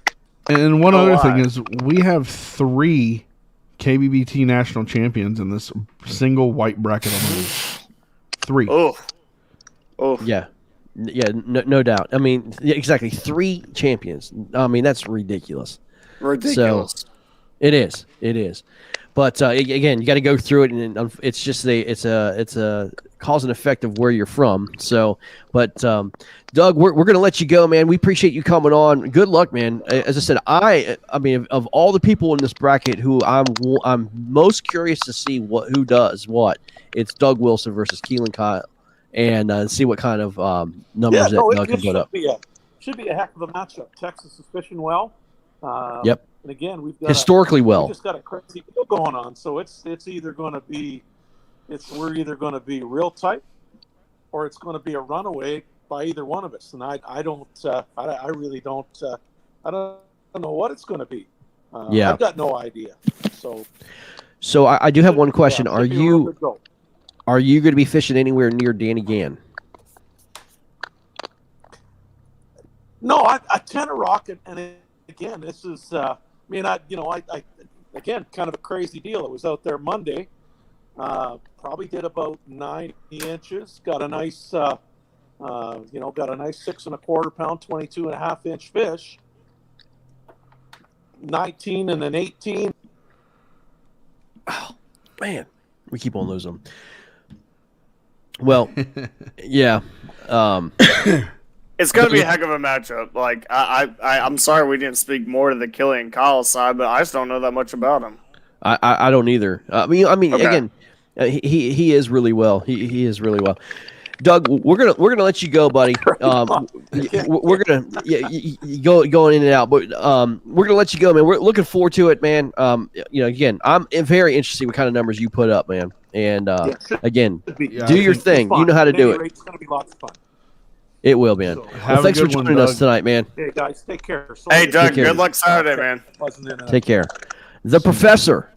And one other thing is we have 3 KBBT national champions in this single white bracket alone. 3. Oh, yeah, no doubt. I mean, exactly 3 champions. I mean, that's ridiculous. So, it is. But again, you got to go through it, and it's just it's a cause and effect of where you're from. So, but Doug, we're going to let you go, man. We appreciate you coming on. Good luck, man. As I said, I mean, of all the people in this bracket, who I'm most curious to see who does what. It's Doug Wilson versus Keelan Kyle, and see what kind of numbers Doug can put up. Should be a heck of a matchup. Texas is fishing well. Yep. And again, we've got historically well. We've just got a crazy deal going on, so it's either going to be we're either going to be real tight, or it's going to be a runaway by either one of us. And I really don't I don't know what it's going to be. I've got no idea. So I do have one question. Are you going to be fishing anywhere near Danny Gann? No, I tend to rock it, and again, this is. I again, kind of a crazy deal. It was out there Monday. Probably did about 90 inches. Got a nice, got a nice 6 1/4 pound, 22.5-inch fish. 19 and an 18. Oh man, we keep on losing them. Well, yeah. It's going to be a heck of a matchup. I'm sorry we didn't speak more to the Killian Kyle side, but I just don't know that much about him. I don't either. I mean, okay. Again, he is really well. He is really well. Doug, we're gonna let you go, buddy. We're gonna going in and out, but we're gonna let you go, man. We're looking forward to it, man. Again, I'm very interested in what kind of numbers you put up, man. And again, do your thing. You know how to do it. It's gonna be lots of fun. It will, man. Well, Have a thanks for good one, joining us Doug. tonight, man. Hey guys, take care. Sorry Hey, Doug, care. good luck Saturday, man. wasn't in a- Take care. The professor.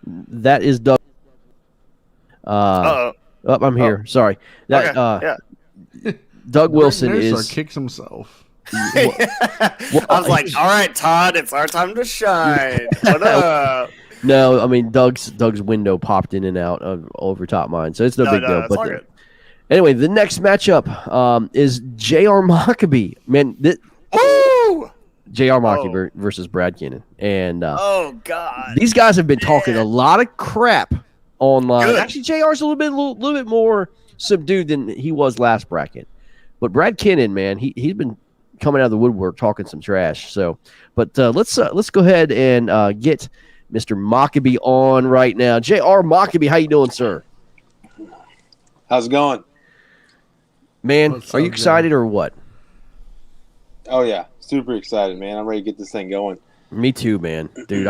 That is Doug. Uh-oh. Oh, I'm here. Sorry. That Okay, yeah. Doug Wilson Greg Nusar is. kicks himself. I was like, all right, Todd, it's our time to shine. What up? No, I mean Doug's window popped in and out of over top mine, so it's no big deal. It's But all good. anyway, the next matchup is J.R. Maccabee. Man, Woo! J.R. Maccabee versus Brad Kennan, and Oh, God. these guys have been talking a lot of crap online. Good. Actually, JR's a little bit more subdued than he was last bracket. But Brad Kennan, man, he's been coming out of the woodwork talking some trash. So, but let's go ahead and get Mr. Maccabee on right now. JR Maccabee, how you doing, sir? How's it going? Man, What's are you up, excited or what? Oh yeah, super excited, man. I'm ready to get this thing going. Me too, man. Dude,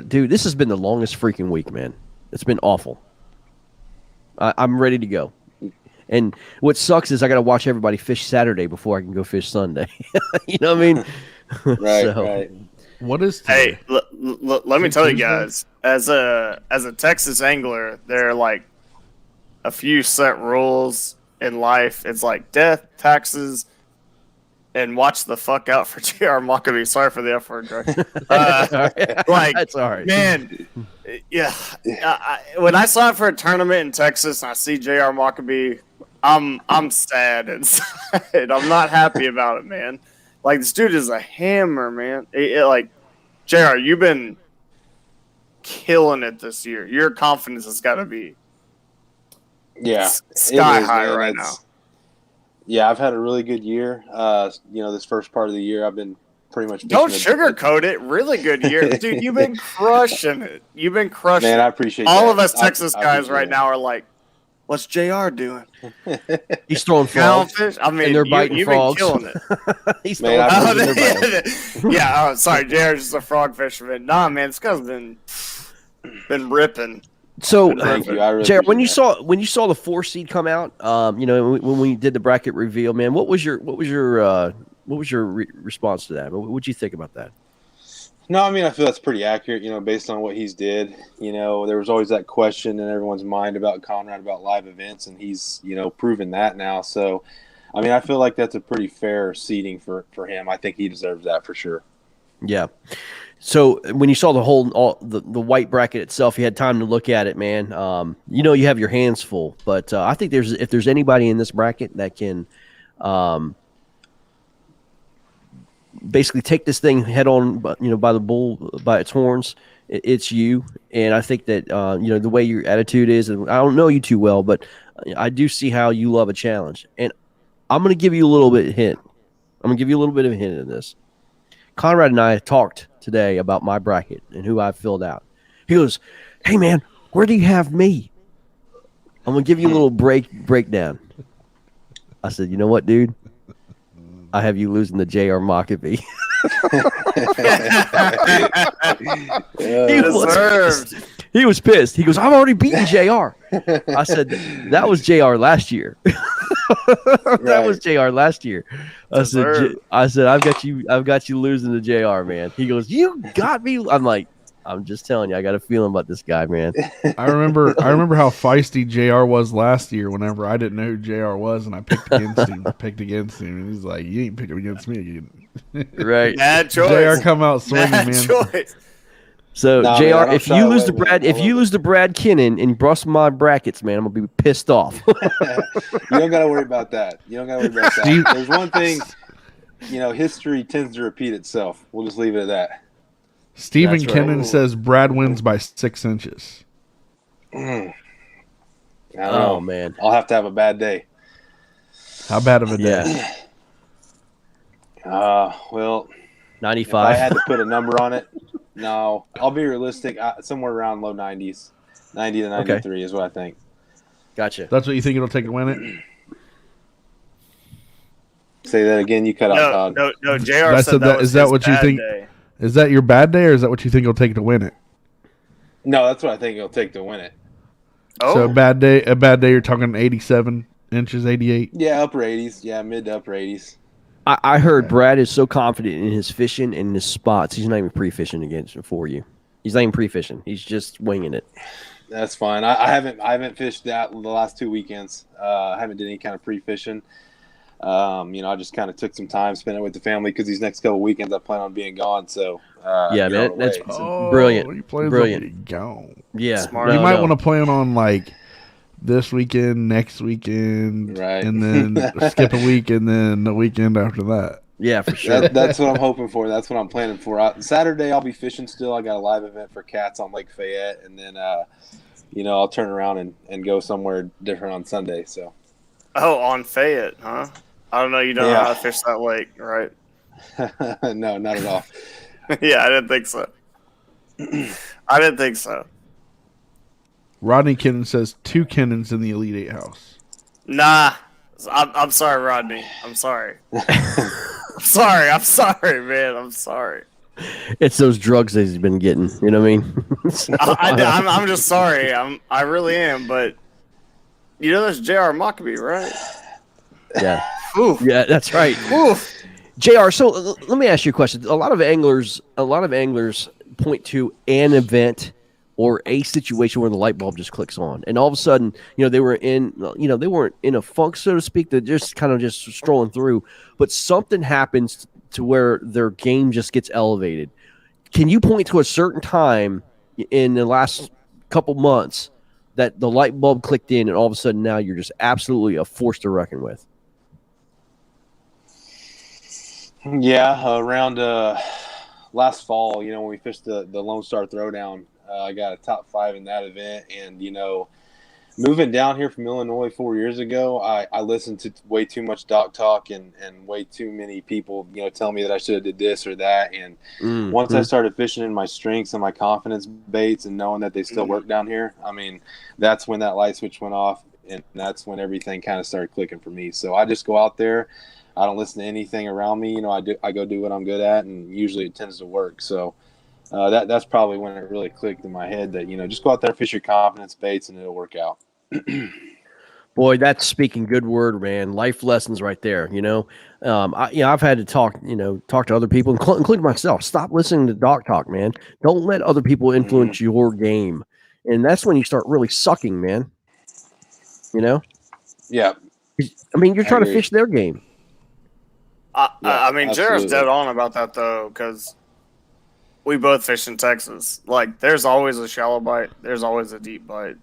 dude, this has been the longest freaking week, man. It's been awful. I'm ready to go. And what sucks is I got to watch everybody fish Saturday before I can go fish Sunday. You know what I mean? Right, So, right. What is today? Hey, let me tell you guys, as a Texas angler, there are like a few set rules in life. It's like death, taxes, and watch the fuck out for J.R. Maccabee. Sorry for the F word, Greg. Like, that's all right. Man, yeah. When I sign for a tournament in Texas and I see J.R. Maccabee, I'm sad inside. I'm not happy about it, man. Like, this dude is a hammer, man. Like, JR, you've been killing it this year. Your confidence has got to be sky high man. right now. Yeah, I've had a really good year. This first part of the year, I've been pretty much. Don't sugarcoat it. Really good year, dude. You've been crushing it. You've been crushing. Man, I it. appreciate all that. of us Texas I guys right that. now are like, "What's Jr. doing?" He's throwing frogs. Fish? I mean, and they're biting you've frogs. been killing it. He's Man, throwing I frogs. appreciate and they're biting. Yeah. Sorry, Jr.'s just a frog fisherman. Nah, man, this guy's been ripping. So, Thank you. I really Jared, when you appreciate saw the 4 seed come out, when we did the bracket reveal, man, what was your response to that? What would you think about that? No, I mean, I feel that's pretty accurate, based on what he's did. There was always that question in everyone's mind about Conrad, about live events, and he's, proven that now. So, I mean, I feel like that's a pretty fair seeding for him. I think he deserves that for sure. Yeah. So when you saw the white bracket itself, you had time to look at it, man. You have your hands full, but I think if there's anybody in this bracket that can basically take this thing head on, by the bull by its horns, it's you. And I think that the way your attitude is, and I don't know you too well, but I do see how you love a challenge. And I'm going to give you a little bit of a hint. I'm going to give you a little bit of a hint in this. Conrad and I talked today about my bracket and who I filled out. He goes, "Hey man, where do you have me?" I'm gonna give you a little breakdown. I said, "You know what, dude? I have you losing to J.R. Maccabee." He was pissed. He goes, "I've already beaten J.R." I said, "That was J.R. last year." That was JR last year. I said, I've got you losing to JR, man. He goes, "You got me." I'm like, I'm just telling you, I got a feeling about this guy, man. I remember how feisty JR was last year whenever I didn't know who JR was and I picked against him. And he's like, "You ain't picking against me again." Right. Bad choice. JR come out swinging, Bad man. choice. So Nah, JR, man, if you lose to Brad Kennan and bust my brackets, man, I'm gonna be pissed off. You don't got to worry about that. There's one thing, history tends to repeat itself. We'll just leave it at that. Stephen That's right. Kennan says Brad wins by 6 inches. I don't Oh know. man. I'll have to have a bad day. How bad of a day? Yeah. Well, if I 95. had to put a number on it, no, I'll be realistic. Somewhere around low 90s, 90 to 93 is what I think. Gotcha. That's what you think it'll take to win it? Say that again. You cut out, Todd. No, JR That's said that was is that his what you bad think? day. Is that your bad day, or is that what you think it'll take to win it? No, that's what I think it'll take to win it. Oh, So a bad day. You're talking 87 inches, 88. Yeah, upper 80s. Yeah, mid to upper 80s. I heard Brad is so confident in his fishing and his spots. He's not even pre-fishing against for you. He's not even pre-fishing. He's just winging it. That's fine. I haven't fished that the last 2 weekends. I haven't did any kind of pre-fishing. I just kind of took some time, spent it with the family because these next couple weekends I plan on being gone. So man, that's brilliant. You plan Brilliant. on being gone. Yeah, Smart. You might want to plan on like this weekend, next weekend, right, and then skip a week, and then the weekend after that. Yeah, for sure. That's what I'm hoping for. That's what I'm planning for. Saturday I'll be fishing still. I got a live event for cats on Lake Fayette, and then I'll turn around and go somewhere different on Sunday. So. Oh, on Fayette, huh? I don't know. You don't know how to fish that lake, right? No, not at all. Yeah, I didn't think so. I didn't think so. Rodney Kennan says 2 Kennans in the Elite Eight house. Nah, I'm sorry, Rodney. I'm sorry. I'm sorry, man. I'm sorry. It's those drugs that he's been getting. You know what I mean? I'm just sorry. I really am. But you know, there's J.R. Mockabee, right? Yeah. Oof. Yeah, that's right. Oof. JR, so let me ask you a question. A lot of anglers point to an event or a situation where the light bulb just clicks on, and all of a sudden, they weren't in a funk, so to speak. They're just kind of just strolling through, but something happens to where their game just gets elevated. Can you point to a certain time in the last couple months that the light bulb clicked in, and all of a sudden now you're just absolutely a force to reckon with? Yeah, around last fall, when we fished the Lone Star Throwdown, I got a top 5 in that event. And, moving down here from Illinois 4 years ago, I listened to way too much dock talk and way too many people, tell me that I should have did this or that. And once I started fishing in my strengths and my confidence baits and knowing that they still work down here, I mean, that's when that light switch went off, and that's when everything kind of started clicking for me. So I just go out there. I don't listen to anything around me. I go do what I'm good at, and usually it tends to work. So that's probably when it really clicked in my head that, just go out there, fish your confidence baits, and it'll work out. Boy, that's speaking good word, man. Life lessons right there. I've had to talk to other people, including myself. Stop listening to dock talk, man. Don't let other people influence your game. And that's when you start really sucking, man. Yeah. I mean, you're trying to fish their game. I mean, Jared's dead on about that, though, because we both fish in Texas. Like, there's always a shallow bite. There's always a deep bite.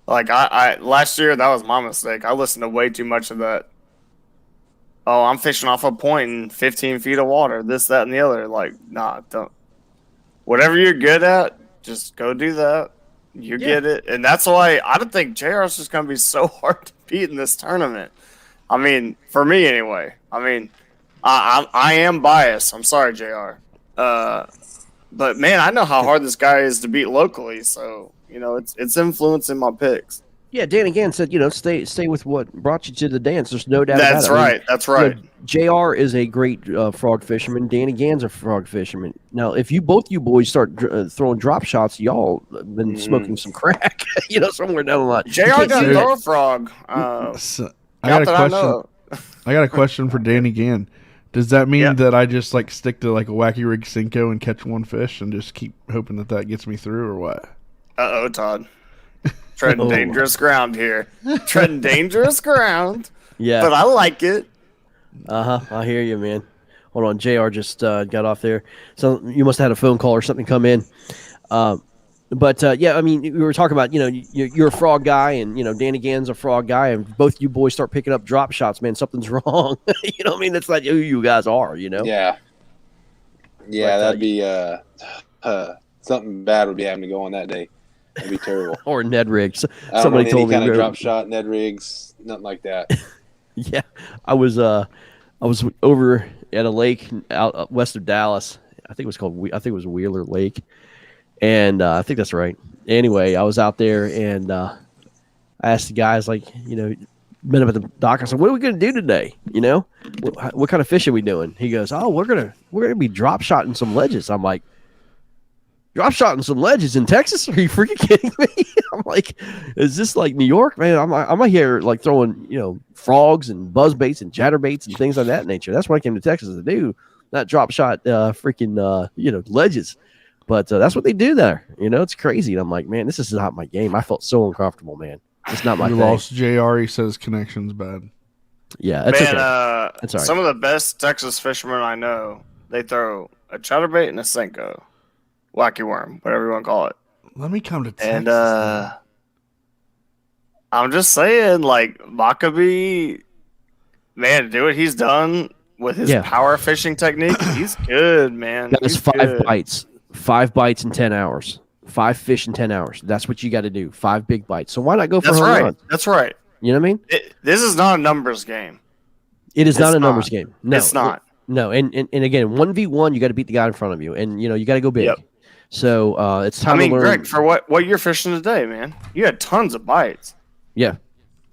Like, I last year, that was my mistake. I listened to way too much of that. Oh, I'm fishing off a point in 15 feet of water, this, that, and the other. Like, nah, don't. Whatever you're good at, just go do that. You get it. And that's why I don't think JR is just going to be so hard to beat in this tournament. I mean, for me anyway. I mean, I am biased. I'm sorry, JR. But, man, I know how hard this guy is to beat locally. So, it's influencing my picks. Yeah, Dan again said, stay with what brought you to the dance. There's no doubt about it. That's right. That's right. JR is a great frog fisherman. Danny Gann's a frog fisherman. Now, if both you boys start throwing drop shots, y'all have been smoking some crack, somewhere down the line. JR doesn't throw a frog. I got a question. I got a question for Danny Gann. Does that mean that I just stick to a wacky rig Cinco and catch one fish and just keep hoping that gets me through, or what? Uh-oh, Todd. Treading dangerous ground here. Treading dangerous ground. Yeah. But I like it. I hear you, man. Hold on. JR just got off there. So you must have had a phone call or something come in. But I mean, we were talking about, you're a frog guy, and, Danny Gann's a frog guy, and both you boys start picking up drop shots, man, something's wrong. You know what I mean? That's like who you guys are, Yeah. Yeah, that'd be something bad would be having to go on that day. That'd be terrible. Or Ned rigs. Somebody told me kind of drop shot, Ned rigs, nothing like that. Yeah, I was over at a lake out west of Dallas. I think it was Wheeler Lake, and I think that's right. Anyway, I was out there, and I asked the guys, met up at the dock. I said, "What are we going to do today? What kind of fish are we doing?" He goes, "Oh, we're gonna be drop shotting some ledges." I'm like, Drop shotting some ledges in Texas? Are you freaking kidding me? I'm like, is this like New York, man? I'm here like throwing, frogs and buzz baits and chatterbaits and things of that nature. That's what I came to Texas to do, not drop shot ledges. But that's what they do there. It's crazy. And I'm like, man, this is not my game. I felt so uncomfortable, man. It's not my thing. Lost JR. He says connection's bad. Yeah, that's okay. That's all right. Some of the best Texas fishermen I know, they throw a chatterbait and a Senko. Wacky worm, whatever you want to call it. Let me come to Texas. And I'm just saying, like, Maccabee, man, do what he's done with his power fishing technique. He's good, man. That is 5 bites. 5 bites in 10 hours. 5 fish in 10 hours. That's what you got to do. 5 big bites. So why not go for home run? That's right. You know what I mean? This is not a numbers game. It's not a numbers game. No, it's not. No, and again, 1v1, you got to beat the guy in front of you, and you got to go big. Yep. So it's time to learn. Greg, for what you're fishing today, man, you had tons of bites. Yeah,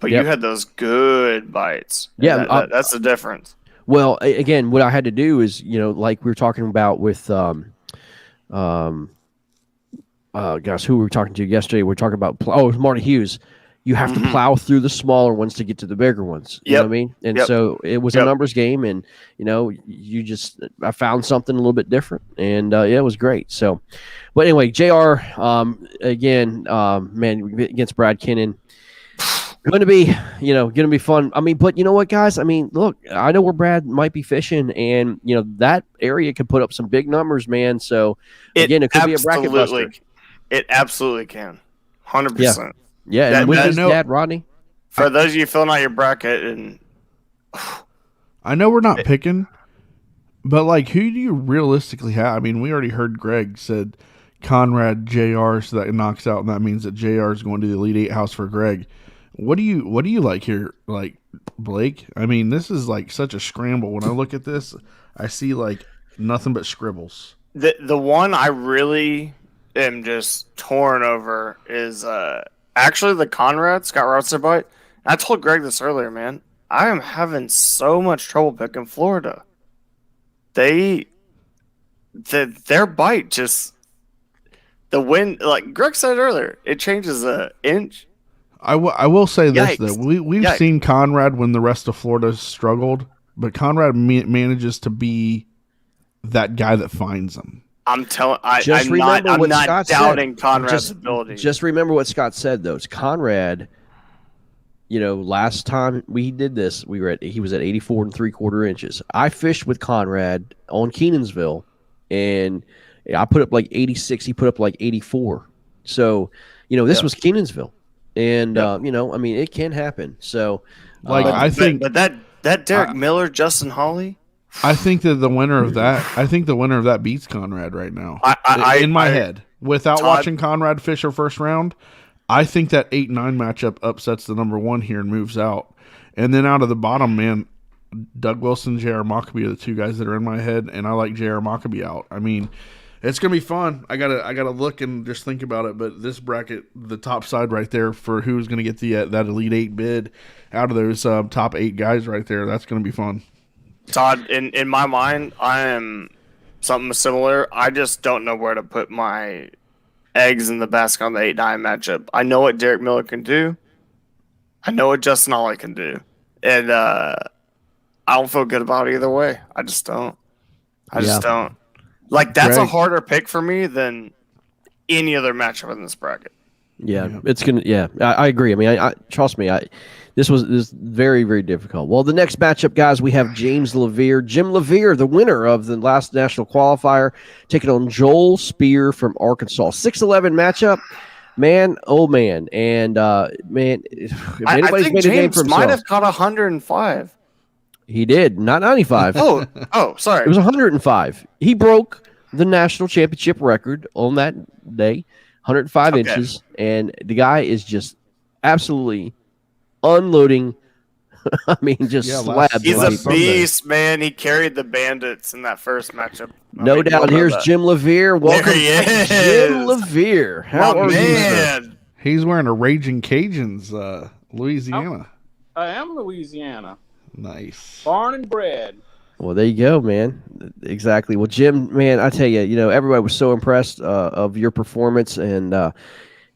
but you had those good bites. Yeah, that's the difference. Well, again, what I had to do is, like we were talking about with, gosh, who we were talking to yesterday? We were talking about, it was Marty Hughes. You have to plow through the smaller ones to get to the bigger ones. You know what I mean? And so it was a numbers game, and I found something a little bit different, and it was great. So, but anyway, JR, again, man, against Brad Kennan, going to be fun. I mean, but you know what, guys? I mean, look, I know where Brad might be fishing, and that area could put up some big numbers, man. So again, it could be a bracket buster. It absolutely can, 100%. Yeah, and with his dad, Rodney. For those of you filling out your bracket, and I know we're not picking, but like, who do you realistically have? I mean, we already heard Greg said Conrad JR, so that knocks out, and that means that JR is going to the Elite Eight house for Greg. What do you like here, like Blake? I mean, this is like such a scramble. When I look at this, I see like nothing but scribbles. The one I really am just torn over is actually the Conrad Scott Routzer bite. I told Greg this earlier, man. I am having so much trouble picking Florida. Their bite just, the wind, like Greg said earlier, it changes an inch. I will say this, though. We've seen Conrad when the rest of Florida struggled, but Conrad manages to be that guy that finds them. I'm not doubting Conrad's ability. Just remember what Scott said, though. It's Conrad, last time we did this, he was at 84 3/4 inches. I fished with Conrad on Kenansville, and I put up like 86. He put up like 84. So, this was Kenansville. And, I mean, it can happen. So, I think. But that Derek Miller, Justin Hawley. I think that the winner of that beats Conrad right now. In my head, without watching Conrad fish her first round, I think that 8-9 matchup upsets the number 1 here and moves out. And then out of the bottom, man, Doug Wilson, J.R. Maccabee are the 2 guys that are in my head, and I like J.R. Maccabee out. I mean, it's gonna be fun. I gotta look and just think about it. But this bracket, the top side right there for who's gonna get that Elite 8 bid out of those top 8 guys right there, that's gonna be fun. Todd, in my mind, I am something similar. I just don't know where to put my eggs in the basket on the 8-9 matchup. I know what Derek Miller can do. I know what Justin Hawley can do. And I don't feel good about either way. I just don't. I just don't. Like, that's a harder pick for me than any other matchup in this bracket. Yeah, it's gonna. Yeah, I agree. I mean, I trust me. This was very, very difficult. Well, the next matchup, guys, we have Jim Levere, the winner of the last national qualifier, taking on Joel Spear from Arkansas. 6'11" matchup, man. Oh man, and man, if anybody's I think made a game for himself, might have caught 105. He did, not 95. Oh, sorry. It was 105. He broke the national championship record on that day, 105 inches, and the guy is just absolutely unloading. I mean, just slabs. He's a beast, man. He carried the Bandits in that first matchup. No doubt. Here's Jim Levere. Welcome, Jim Levere. How are you? He's wearing a Raging Cajuns, Louisiana. I am Louisiana. Nice. Born and bred. Well, there you go, man. Exactly. Well, Jim, man, I tell you, everybody was so impressed of your performance, and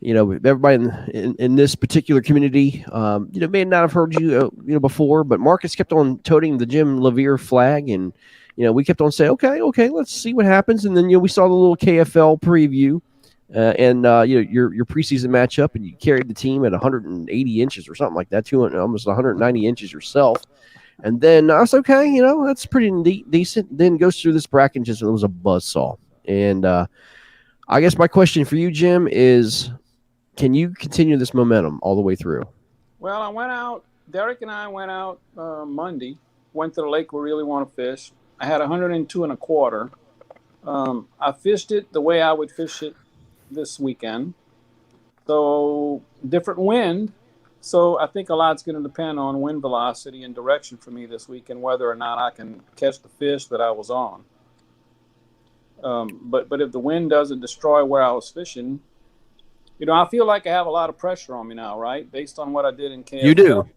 everybody in this particular community, may not have heard you, before, but Marcus kept on toting the Jim Levere flag, and we kept on saying, okay, let's see what happens, and then we saw the little KFL preview, and your preseason matchup, and you carried the team at 180 inches or something like that, 200, almost 190 inches yourself. And then I was okay, that's pretty decent. Then goes through this bracket and just it was a buzzsaw. And I guess my question for you, Jim, is can you continue this momentum all the way through? Well, I went out. Derek and I went out Monday. Went to the lake we really want to fish. I had 102 and a quarter. I fished it the way I would fish it this weekend. So different wind. So I think a lot's going to depend on wind velocity and direction for me this week and whether or not I can catch the fish that I was on. But if the wind doesn't destroy where I was fishing, I feel like I have a lot of pressure on me now, right? Based on what I did in KFL. You do.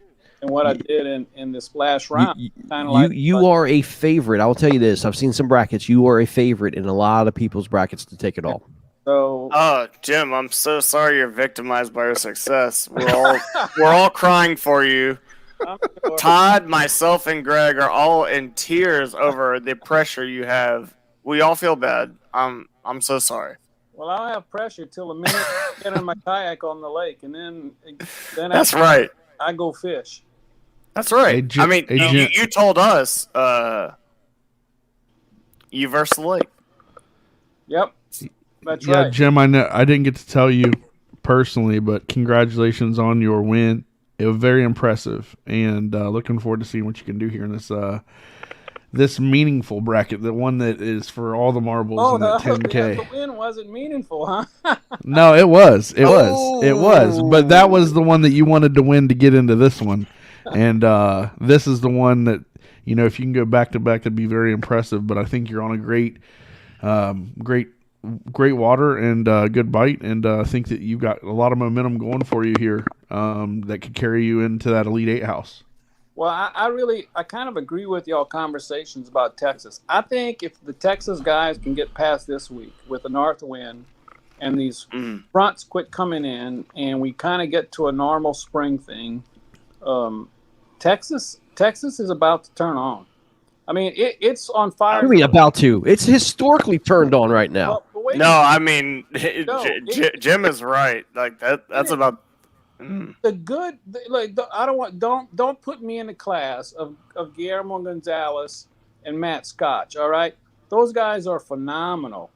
And what I did in this last round. You are a favorite. I will tell you this. I've seen some brackets. You are a favorite in a lot of people's brackets to take it all. So, Jim, I'm so sorry you're victimized by your success. We're all crying for you. Todd, myself, and Greg are all in tears over the pressure you have. We all feel bad. I'm so sorry. Well, I don't have pressure till the minute I get in my kayak on the lake, and then that's right. I go fish. That's right. You told us you versus the lake. Yep. That's right. Yeah, Jim, I know I didn't get to tell you personally, but congratulations on your win. It was very impressive, and looking forward to seeing what you can do here in this meaningful bracket, the one that is for all the marbles in the 10K. The win wasn't meaningful, huh? No, it was. It was. But that was the one that you wanted to win to get into this one, and this is the one that if you can go back to back, that'd be very impressive. But I think you're on a great water and good bite, and I think that you've got a lot of momentum going for you here that could carry you into that Elite Eight house. Well, I kind of agree with y'all conversations about Texas. I think if the Texas guys can get past this week with a north wind and these fronts quit coming in and we kind of get to a normal spring thing, Texas is about to turn on. I mean, it's on fire. What do you mean about to? It's historically turned on right now. No, I mean, Jim is right. Like that's about. Don't put me in the class of Guillermo Gonzalez and Matt Scotch. All right, those guys are phenomenal,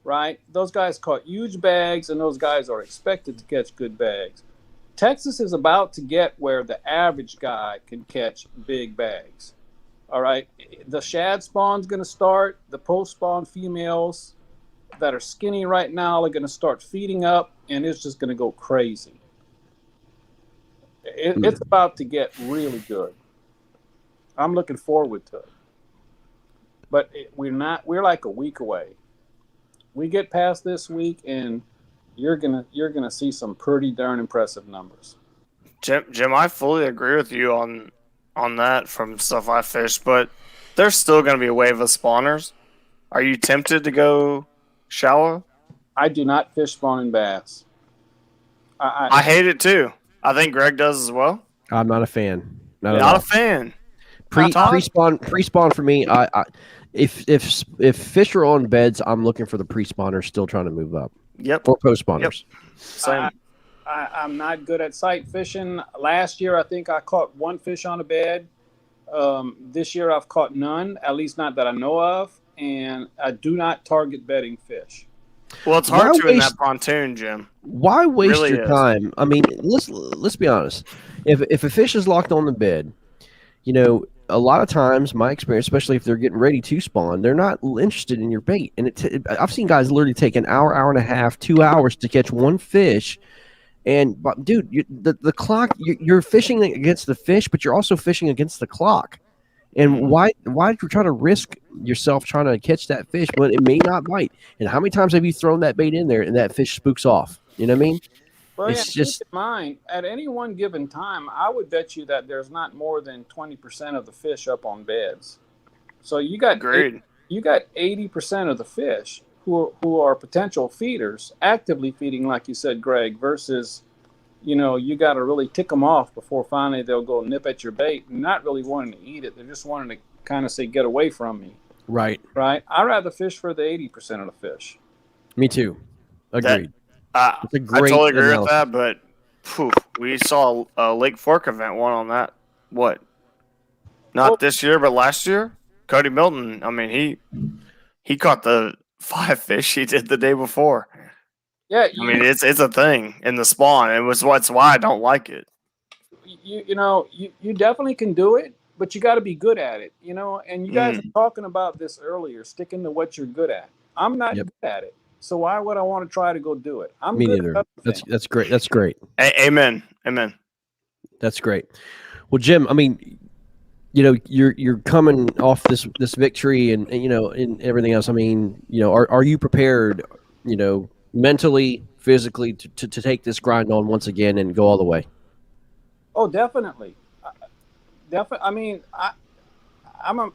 right? Those guys caught huge bags, and those guys are expected to catch good bags. Texas is about to get where the average guy can catch big bags. All right, the shad spawn's going to start. The post spawn females that are skinny right now are going to start feeding up, and it's just going to go crazy. It's about to get really good. I'm looking forward to it. But we're like a week away. We get past this week and you're gonna see some pretty darn impressive numbers. Jim, I fully agree with you on that from stuff I fished, but there's still gonna be a wave of spawners. Are you tempted to go shallow? I do not fish spawning bass. I hate it too. I think Greg does as well. I'm not a fan. Not a fan. Pre-spawn for me. If fish are on beds, I'm looking for the pre-spawners still trying to move up. Yep. Or post-spawners. Yep. Same. I'm not good at sight fishing. Last year, I think I caught one fish on a bed. This year, I've caught none, at least not that I know of, and I do not target bedding fish. Well, it's hard to in that pontoon, Jim. Why waste your time? I mean, let's be honest. If a fish is locked on the bed, a lot of times, my experience, especially if they're getting ready to spawn, they're not interested in your bait. And I've seen guys literally take an hour and a half, 2 hours to catch one fish. And dude, the clock, you're fishing against the fish, but you're also fishing against the clock. And why did you try to risk yourself trying to catch that fish when it may not bite? And how many times have you thrown that bait in there and that fish spooks off? You know what I mean? Well, it's just keep in mind, at any one given time, I would bet you that there's not more than 20% of the fish up on beds. So you got Agreed. you got 80% of the fish who are potential feeders actively feeding, like you said, Greg, versus you got to really tick them off before finally they'll go nip at your bait and not really wanting to eat it. They're just wanting to kind of say, get away from me. Right. Right. I'd rather fish for the 80% of the fish. Me too. Agreed. I totally agree with that, but we saw a Lake Fork event one on that. What? Not this year, but last year? Cody Milton, I mean, he caught the 5 fish he did the day before. Yeah, I mean, it's a thing in the spawn. That's why I don't like it. You definitely can do it, but you got to be good at it. And you guys were talking about this earlier, sticking to what you're good at. I'm not good at it, so why would I want to try to go do it? I'm Me good neither. at That's great. That's great. Amen. That's great. Well, Jim, I mean, you're coming off this victory and and everything else. I mean, are you prepared, mentally, physically to take this grind on once again and go all the way? Oh, definitely. I mean, I'm a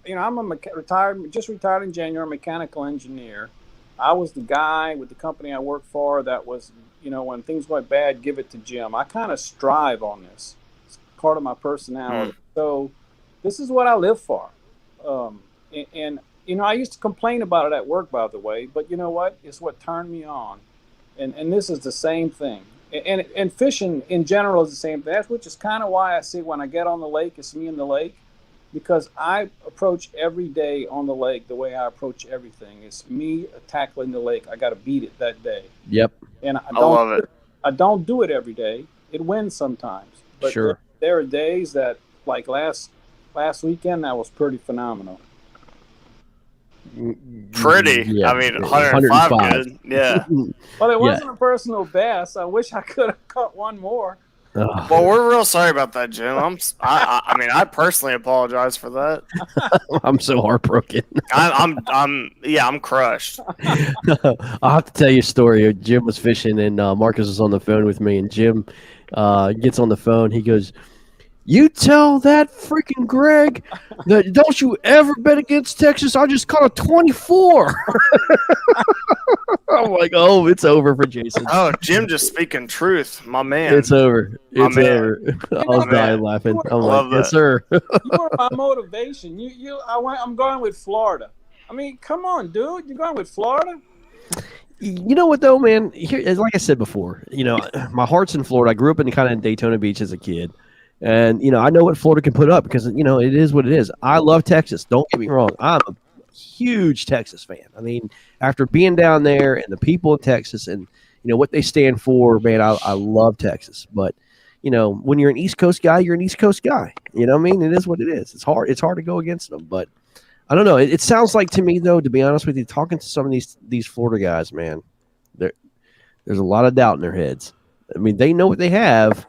retired in January mechanical engineer. I was the guy with the company I worked for that was, when things went bad, give it to Jim. I kind of strive on this. It's part of my personality. So this is what I live for. And I used to complain about it at work, by the way, but you know what? It's what turned me on. And this is the same thing. And fishing in general is the same thing. Which is kind of why I say when I get on the lake, it's me in the lake. Because I approach every day on the lake the way I approach everything. It's me tackling the lake. I got to beat it that day. Yep. And I love it. I don't do it every day. It wins sometimes. But sure. There are days that, like last weekend, that was pretty phenomenal. Yeah. I mean, 105 good. Yeah. Well, it wasn't a personal best. I wish I could have caught one more. Well, we're real sorry about that, Jim. I mean, I personally apologize for that. I'm so heartbroken. I'm crushed. I'll have to tell you a story. Jim was fishing and Marcus was on the phone with me, and Jim gets on the phone. He goes, "You tell that freaking Greg that don't you ever bet against Texas. I just caught a 24." I'm like, oh, it's over for Jason. Oh, Jim just speaking truth, my man. It's over. It's over. I was dying laughing. I'm like, yes, sir. You were my motivation. I'm going with Florida. I mean, come on, dude. You're going with Florida? You know what, though, man? Here, like I said before, my heart's in Florida. I grew up in Daytona Beach as a kid. And, I know what Florida can put up because, it is what it is. I love Texas. Don't get me wrong. I'm a huge Texas fan. I mean, after being down there and the people of Texas and, what they stand for, man, I love Texas. But, when you're an East Coast guy, you're an East Coast guy. You know what I mean? It is what it is. It's hard to go against them. But I don't know. It sounds like to me, though, to be honest with you, talking to some of these Florida guys, man, there's a lot of doubt in their heads. I mean, they know what they have.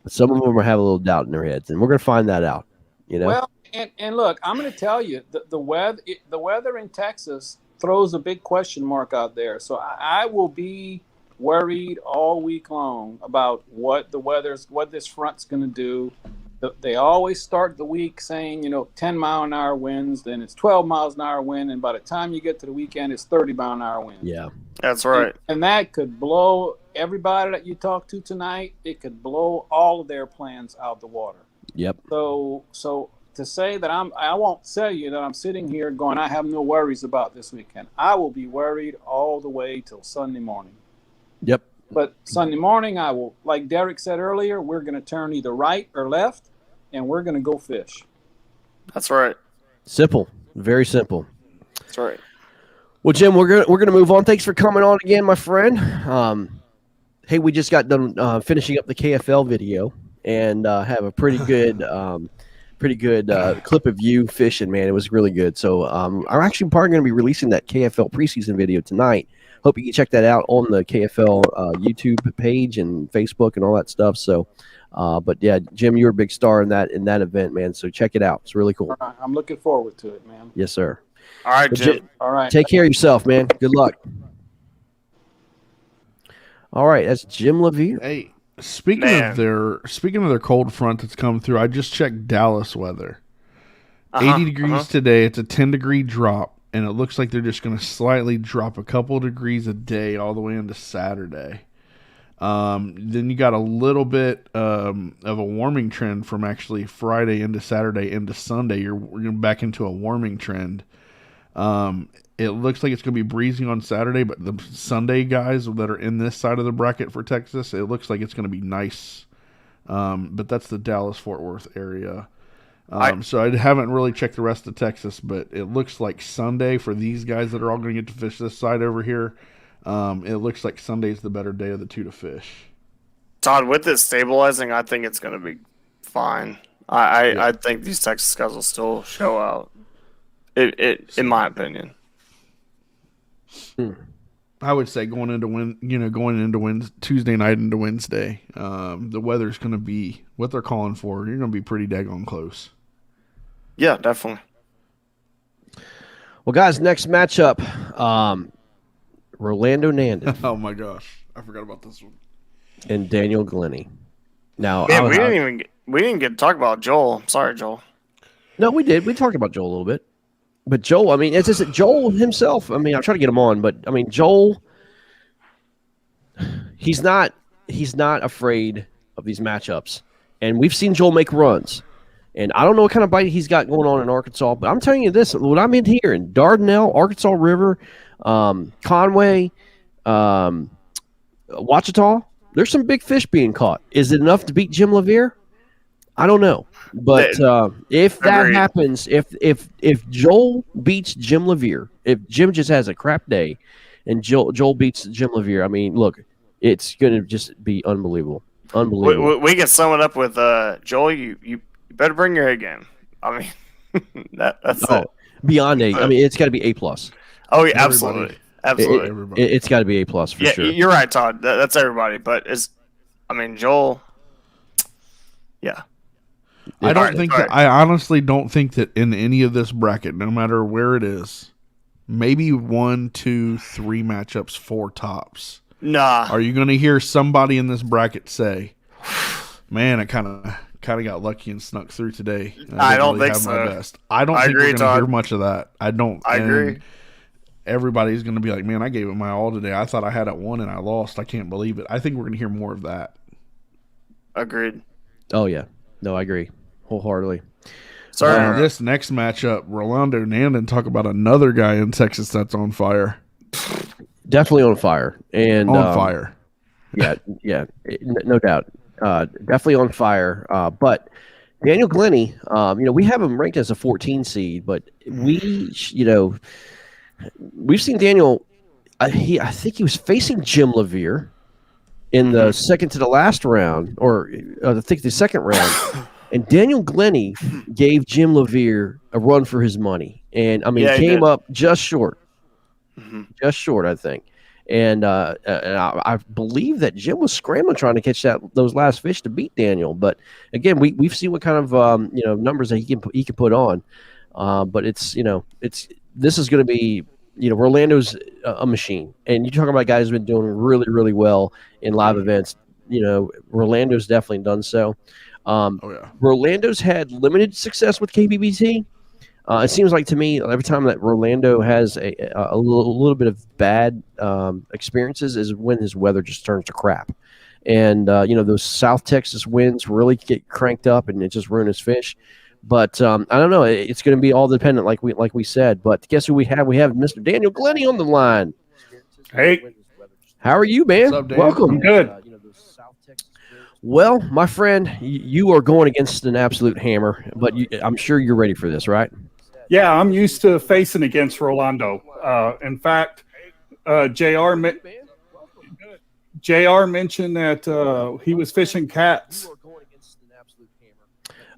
Some of them have a little doubt in their heads, and we're going to find that out. Well, and look, I'm going to tell you, the weather in Texas throws a big question mark out there. So I will be worried all week long about what this front's going to do. They always start the week saying, 10-mile-an-hour winds, then it's 12 miles an hour wind, and by the time you get to the weekend, it's 30-mile-an-hour wind. Yeah, that's right. And that could blow everybody that you talk to tonight. It could blow all of their plans out the water. Yep. So to say that I won't tell you that I'm sitting here going, I have no worries about this weekend. I will be worried all the way till Sunday morning. Yep. But Sunday morning, I will, like Derek said earlier, we're going to turn either right or left, and we're going to go fish. That's right. Simple. Very simple. That's right. Well, Jim, we're gonna move on. Thanks for coming on again, my friend. Hey, we just got done finishing up the KFL video and have a pretty good clip of you fishing, man. It was really good. So I'm actually probably going to be releasing that KFL preseason video tonight. Hope you can check that out on the KFL YouTube page and Facebook and all that stuff. So, but yeah, Jim, you were a big star in that event, man. So check it out. It's really cool. All right. I'm looking forward to it, man. Yes, sir. All right, Jim. All right. Take care of yourself, man. Good luck. All right, that's Jim Levere. Hey, speaking of their cold front that's come through, I just checked Dallas weather. 80 degrees today. It's a 10-degree drop, and it looks like they're just going to slightly drop a couple of degrees a day all the way into Saturday. Then you got a little bit of a warming trend from actually Friday into Saturday into Sunday. You're back into a warming trend. It looks like it's going to be breezy on Saturday, but the Sunday guys that are in this side of the bracket for Texas, it looks like it's going to be nice. But that's the Dallas-Fort Worth area. So I haven't really checked the rest of Texas, but it looks like Sunday for these guys that are all going to get to fish this side over here. It looks like Sunday's the better day of the two to fish. Todd, with it stabilizing, I think it's going to be fine. I think these Texas guys will still show out. In my opinion. I would say going into Tuesday night into Wednesday, the weather's going to be what they're calling for. You're going to be pretty daggone close. Yeah, definitely. Well, guys, next matchup, Rolando Nandon. Oh my gosh, I forgot about this one. And Daniel Glenny. Now, man, we didn't get to talk about Joel. I'm sorry, Joel. No, we did. We talked about Joel a little bit. But Joel, I mean, it's just Joel himself. I mean, I'm trying to get him on, but I mean, Joel, he's not afraid of these matchups. And we've seen Joel make runs. And I don't know what kind of bite he's got going on in Arkansas, but I'm telling you this, what I'm in here in Dardanelle, Arkansas River, Conway, Ouachita, there's some big fish being caught. Is it enough to beat Jim Levere? I don't know. But if that happens, if Joel beats Jim Levere, if Jim just has a crap day and Joel beats Jim Levere, I mean, look, it's going to just be unbelievable. Unbelievable. We can sum it up with Joel, you better bring your A game. I mean, that's it. Beyond A. I mean, it's got to be A+. Oh, yeah, absolutely. Absolutely. It's got to be A+ for sure. You're right, Todd. That's everybody. But Joel, yeah. I honestly don't think that in any of this bracket, no matter where it is, maybe 1, 2, 3 matchups, 4 tops. Nah. Are you going to hear somebody in this bracket say, "Man, I kind of got lucky and snuck through today. I don't think so. My best." I don't think we're going to hear much of that. I agree. Everybody's going to be like, "Man, I gave it my all today. I thought I had it won and I lost. I can't believe it." I think we're going to hear more of that. Agreed. Oh yeah, no, I agree wholeheartedly. Sorry, this next matchup, Rolando Nandon, talk about another guy in Texas that's on fire. Definitely on fire. And on fire. Yeah, no doubt. Definitely on fire. But Daniel Glenny, we have him ranked as a 14 seed, but we've seen Daniel. I think he was facing Jim Levere in the second to the last round, or I think the second round. And Daniel Glenny gave Jim Levere a run for his money. And, I mean, came up just short. Just short, I think. And I believe that Jim was scrambling trying to catch those last fish to beat Daniel. But, again, we've seen what kind of, numbers that he can put on. But this is going to be, Orlando's a machine. And you're talking about guys who've been doing really, really well in live events. Orlando's definitely done so. Orlando's had limited success with KBBT. It seems like to me every time that Orlando has a little bit of bad experiences is when his weather just turns to crap. And, those South Texas winds really get cranked up and it just ruins his fish. But I don't know. It's going to be all dependent, like we said. But guess who we have? We have Mr. Daniel Glenny on the line. Hey. How are you, man? What's up, Dan? Welcome. I'm good. Well, my friend, you are going against an absolute hammer, but I'm sure you're ready for this, right? Yeah, I'm used to facing against Rolando. In fact, JR mentioned that he was fishing cats.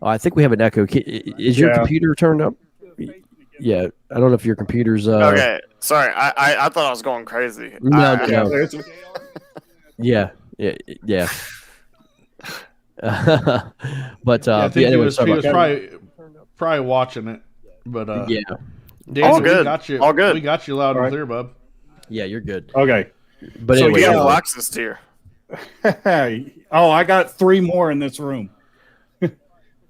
I think we have an echo. Is your computer turned up? Yeah, I don't know if your computer's. Okay, sorry. I thought I was going crazy. No. Yeah. But I think anyway, he was probably watching it. But Dan, all good. All good. We got you loud and clear, bub. Yeah, you're good. Okay. But so anyway, you have access to your. I got 3 more in this room.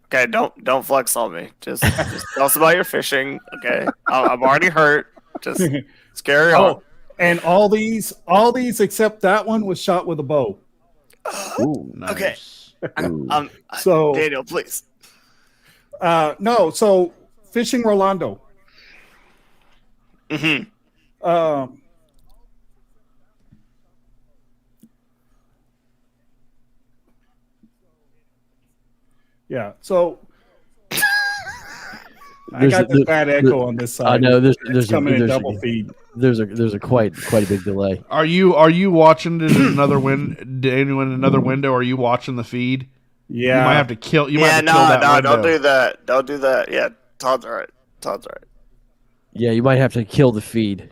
Okay, don't flex on me. Just tell us about your fishing. Okay, I'm already hurt. Just carry on. Oh, and all these except that one was shot with a bow. Ooh, Okay. Ooh. So Daniel, please. No, so fishing Rolando. Mm-hmm. Yeah, so I got this bad echo on this side. I know there's coming in there's double feed. There's a quite a big delay. Are you watching it in another Daniel, in another window? Are you watching the feed? Yeah, you might have to kill. You might have to no, kill that window. don't do that. Don't do that. Yeah, Todd's all right. Yeah, you might have to kill the feed.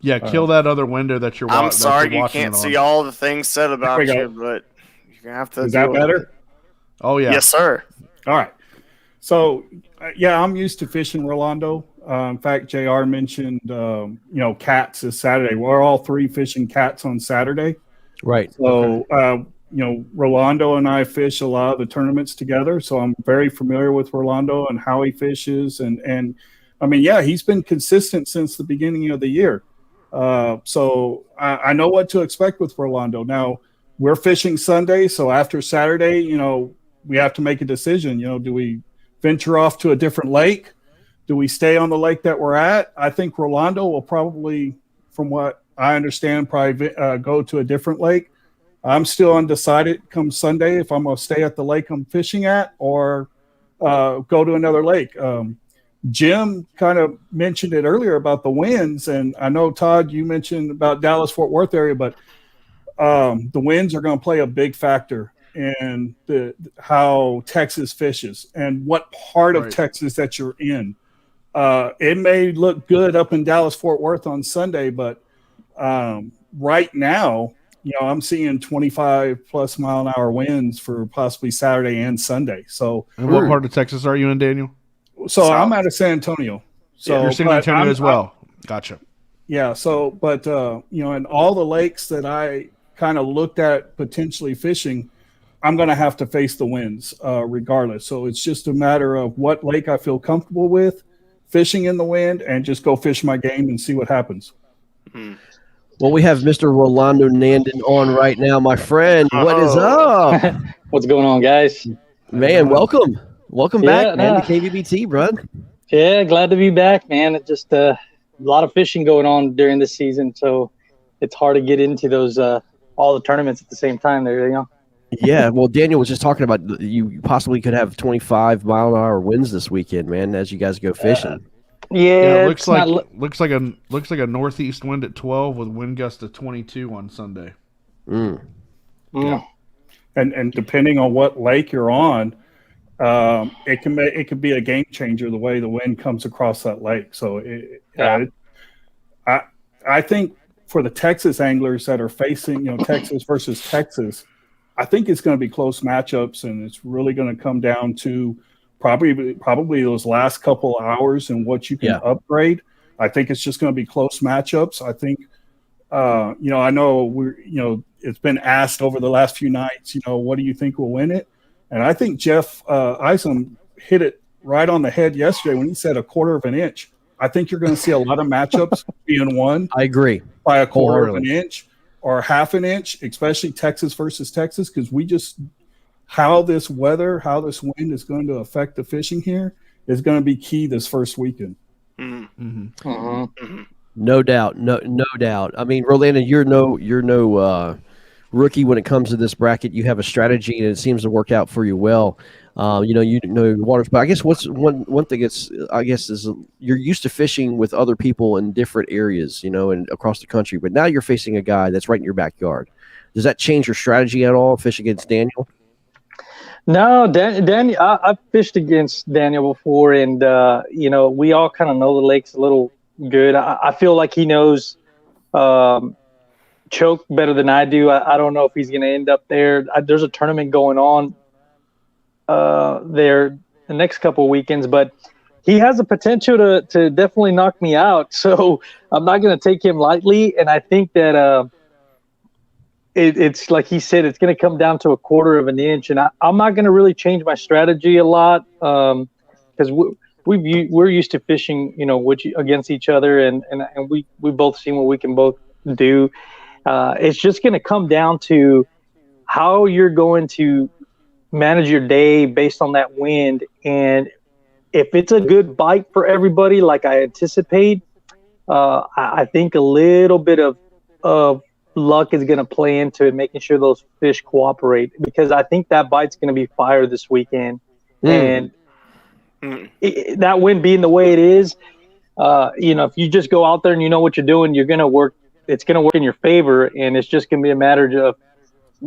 Yeah, kill that other window that you're watching. I'm sorry you can't see all the things said about you, but you're gonna have to. Is that better? Oh yeah. Yes, sir. All right. So yeah, I'm used to fishing Rolando. In fact, JR mentioned cats is Saturday. We're all three fishing cats on Saturday. Right. So Rolando and I fish a lot of the tournaments together. So I'm very familiar with Rolando and how he fishes, and I mean, yeah, he's been consistent since the beginning of the year. So I know what to expect with Rolando. Now we're fishing Sunday, so after Saturday, we have to make a decision. Do we venture off to a different lake? Do we stay on the lake that we're at? I think Rolando will probably, from what I understand, probably go to a different lake. I'm still undecided come Sunday if I'm going to stay at the lake I'm fishing at or go to another lake. Jim kind of mentioned it earlier about the winds, and I know, Todd, you mentioned about Dallas-Fort Worth area, but the winds are going to play a big factor in how Texas fishes and what part of Texas that you're in. It may look good up in Dallas-Fort Worth on Sunday, but right now, I'm seeing 25+ mile an hour winds for possibly Saturday and Sunday. So, and what part of Texas are you in, Daniel? So I'm out of San Antonio. So you're San Antonio as well. Gotcha. Yeah. So, but in all the lakes that I kind of looked at potentially fishing, I'm going to have to face the winds regardless. So it's just a matter of what lake I feel comfortable with fishing in the wind and just go fish my game and see what happens. Well, we have Mr. Rolando Nandon on right now, my friend. What is up? What's going on, guys? Man, welcome. Welcome back, man, to KBBT, bro. Yeah, glad to be back, man. It's just a lot of fishing going on during this season, so it's hard to get into those all the tournaments at the same time there, Yeah, well, Daniel was just talking about you possibly could have 25 mile an hour winds this weekend, man, as you guys go fishing. Yeah, it looks like a northeast wind at 12 with wind gust of 22 on Sunday. Yeah. And depending on what lake you're on, it can be a game changer the way the wind comes across that lake. So I think for the Texas anglers that are facing Texas versus Texas, I think it's going to be close matchups, and it's really going to come down to probably those last couple hours and what you can upgrade. I think it's just going to be close matchups. I think I know it's been asked over the last few nights, what do you think will win it? And I think Jeff Isom hit it right on the head yesterday when he said 1/4 of an inch. I think you're going to see a lot of matchups being won. I agree. By 1/4 of an inch or 1/2 inch, especially Texas versus Texas, because how this wind is going to affect the fishing here is going to be key this first weekend. No doubt. No doubt. I mean, Rolando, you're no rookie when it comes to this bracket. You have a strategy, and it seems to work out for you well. You know waters, but I guess what's one thing is you're used to fishing with other people in different areas, and across the country. But now you're facing a guy that's right in your backyard. Does that change your strategy at all? Fish against Daniel? No, Daniel. I've fished against Daniel before, and we all kind of know the lakes a little good. I feel like he knows choke better than I do. I don't know if he's going to end up there. There's a tournament going on there the next couple of weekends, but he has the potential to definitely knock me out. So I'm not going to take him lightly. And I think that it's like he said, it's going to come down to a quarter of an inch, and I'm not going to really change my strategy a lot because we're used to fishing, against each other, and we both seen what we can both do. It's just going to come down to how you're going to manage your day based on that wind, and if it's a good bite for everybody, like I anticipate, I think a little bit of luck is going to play into it, making sure those fish cooperate, because I think that bite's going to be fire this weekend. And that wind being the way it is, if you just go out there and you know what you're doing, you're going to work. It's going to work in your favor, and it's just going to be a matter of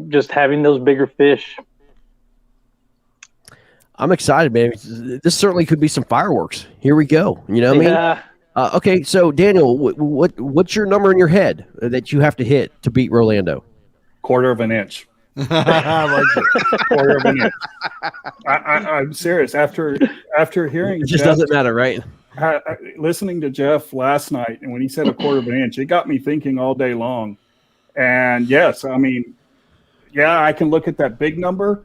just having those bigger fish. I'm excited, man. This certainly could be some fireworks. Here we go. You know what I mean? Okay, so Daniel, what's your number in your head that you have to hit to beat Rolando? Quarter of an inch. I like it. Quarter of an inch. I'm serious. After hearing it just Jeff, doesn't matter, right? Listening to Jeff last night, and when he said a quarter of an inch, it got me thinking all day long. And yes, I mean, yeah, I can look at that big number.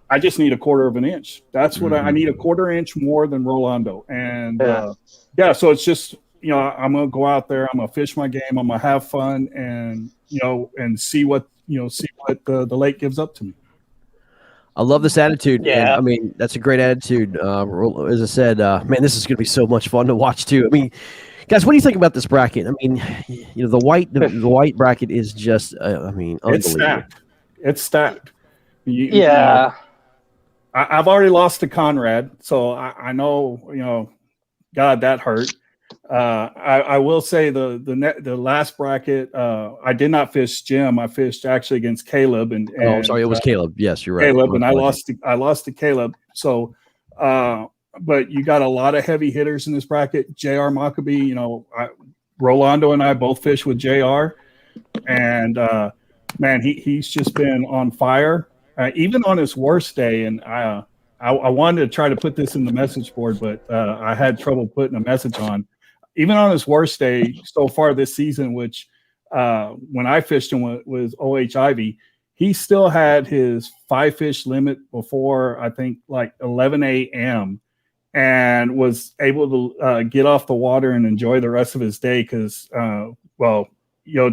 I just need a quarter of an inch. That's what I need, a quarter inch more than Rolando. And so it's just, I'm going to go out there. I'm going to fish my game. I'm going to have fun and, and see what the lake gives up to me. I love this attitude. Yeah. And, I mean, that's a great attitude. As I said, man, this is going to be so much fun to watch too. I mean, guys, what do you think about this bracket? I mean, the white bracket is just, unbelievable. It's stacked. I've already lost to Conrad, so I know, God, that hurt. I will say the last bracket, I did not fish Jim. I fished actually against Caleb, and I'm sorry, it was Caleb. Yes, you're right. Caleb, and I lost to Caleb. So, but you got a lot of heavy hitters in this bracket. J.R. Maccabee, Rolando and I both fish with J.R. And man, he's just been on fire. Even on his worst day, and I wanted to try to put this in the message board, but I had trouble putting a message on. Even on his worst day so far this season, which when I fished him with OH Ivy, he still had his 5-fish limit before, I think, like 11 a.m. and was able to get off the water and enjoy the rest of his day because,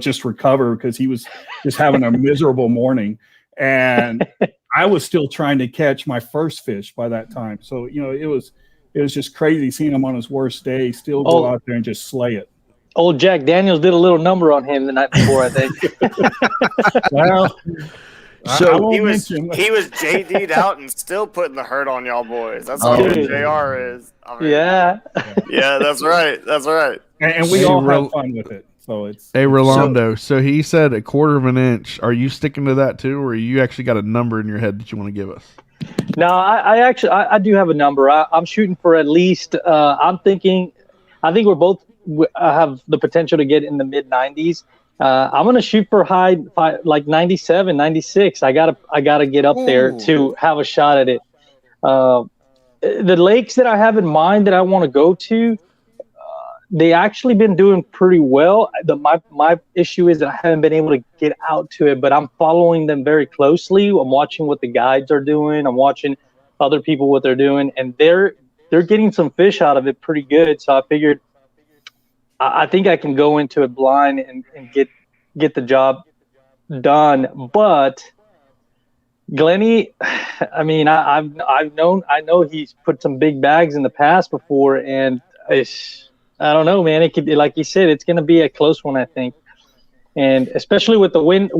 just recover because he was just having a miserable morning. And I was still trying to catch my first fish by that time. So, it was just crazy seeing him on his worst day, still go out there and just slay it. Old Jack Daniels did a little number on him the night before, I think. Well, so he was JD'd out and still putting the hurt on y'all boys. That's all JR is. Yeah, that's right. That's right. And we all have fun with it. So it's Rolando. So he said a quarter of an inch. Are you sticking to that too, or you actually got a number in your head that you want to give us? No, I do have a number. I'm shooting for at least. I think we're both have the potential to get in the mid 90s. I'm gonna shoot for high like 97, 96. I gotta get up there to have a shot at it. The lakes that I have in mind that I want to go to, they actually been doing pretty well. My issue is that I haven't been able to get out to it, but I'm following them very closely. I'm watching what the guides are doing. I'm watching other people what they're doing, and they're getting some fish out of it pretty good. So I figured I think I can go into it blind and get the job done. But Glenny, I mean, I know he's put some big bags in the past before, and I don't know, man. It could be, like you said, it's going to be a close one, I think. And especially with the wind,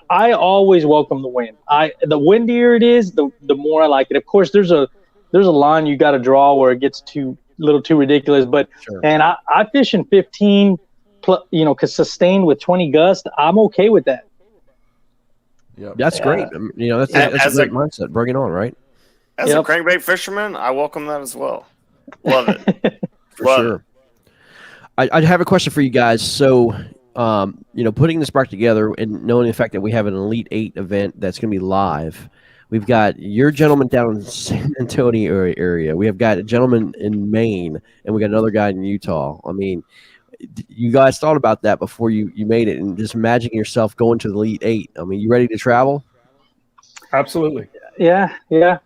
I always welcome the wind. The windier it is, the more I like it. Of course, there's a line you got to draw where it gets a little too ridiculous. But sure. And I fish in 15, cause sustained with 20 gust. I'm okay with that. Yeah, that's great. That's a great mindset. Bring it on, right? As a crankbait fisherman, I welcome that as well. Love it. For sure. I have a question for you guys. So, putting this back together and knowing the fact that we have an Elite 8 event that's going to be live, we've got your gentleman down in San Antonio area. We have got a gentleman in Maine, and we got another guy in Utah. I mean, you guys thought about that before you made it, and just imagine yourself going to the Elite Eight. I mean, you ready to travel? Absolutely. Yeah.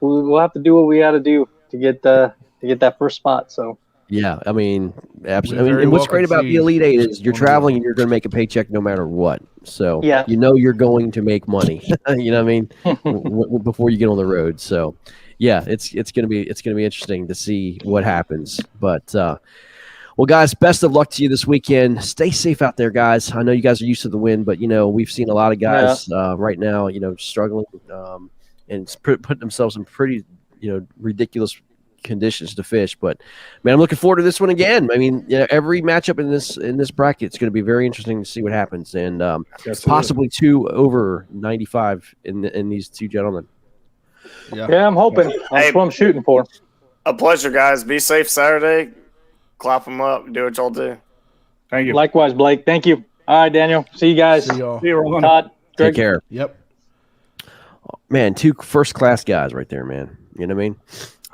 We'll have to do what we got to do to get that first spot. So. Yeah, I mean, absolutely. very And what's well great could about the see Elite Eight is you're one of traveling them. and you're going to make a paycheck no matter what. So Yeah. you know you're going to make money. You know what I mean? Before you get on the road. So yeah, it's gonna be interesting to see what happens. But well, guys, best of luck to you this weekend. Stay safe out there, guys. I know you guys are used to the wind, but we've seen a lot of guys right now, struggling and putting themselves in pretty ridiculous conditions to fish. But man, I'm looking forward to this one again. I mean, every matchup in this bracket is going to be very interesting to see what happens, and possibly 2 over 95 in these two gentlemen. Yeah, I'm hoping. That's what I'm shooting for. A pleasure, guys. Be safe Saturday. Clap them up. Do what y'all do. Thank you. Likewise, Blake. Thank you. All right, Daniel. See you guys. See y'all. See you, Roland. Todd. Take care. Yep. Man, 2 first-class guys right there, man. You know what I mean?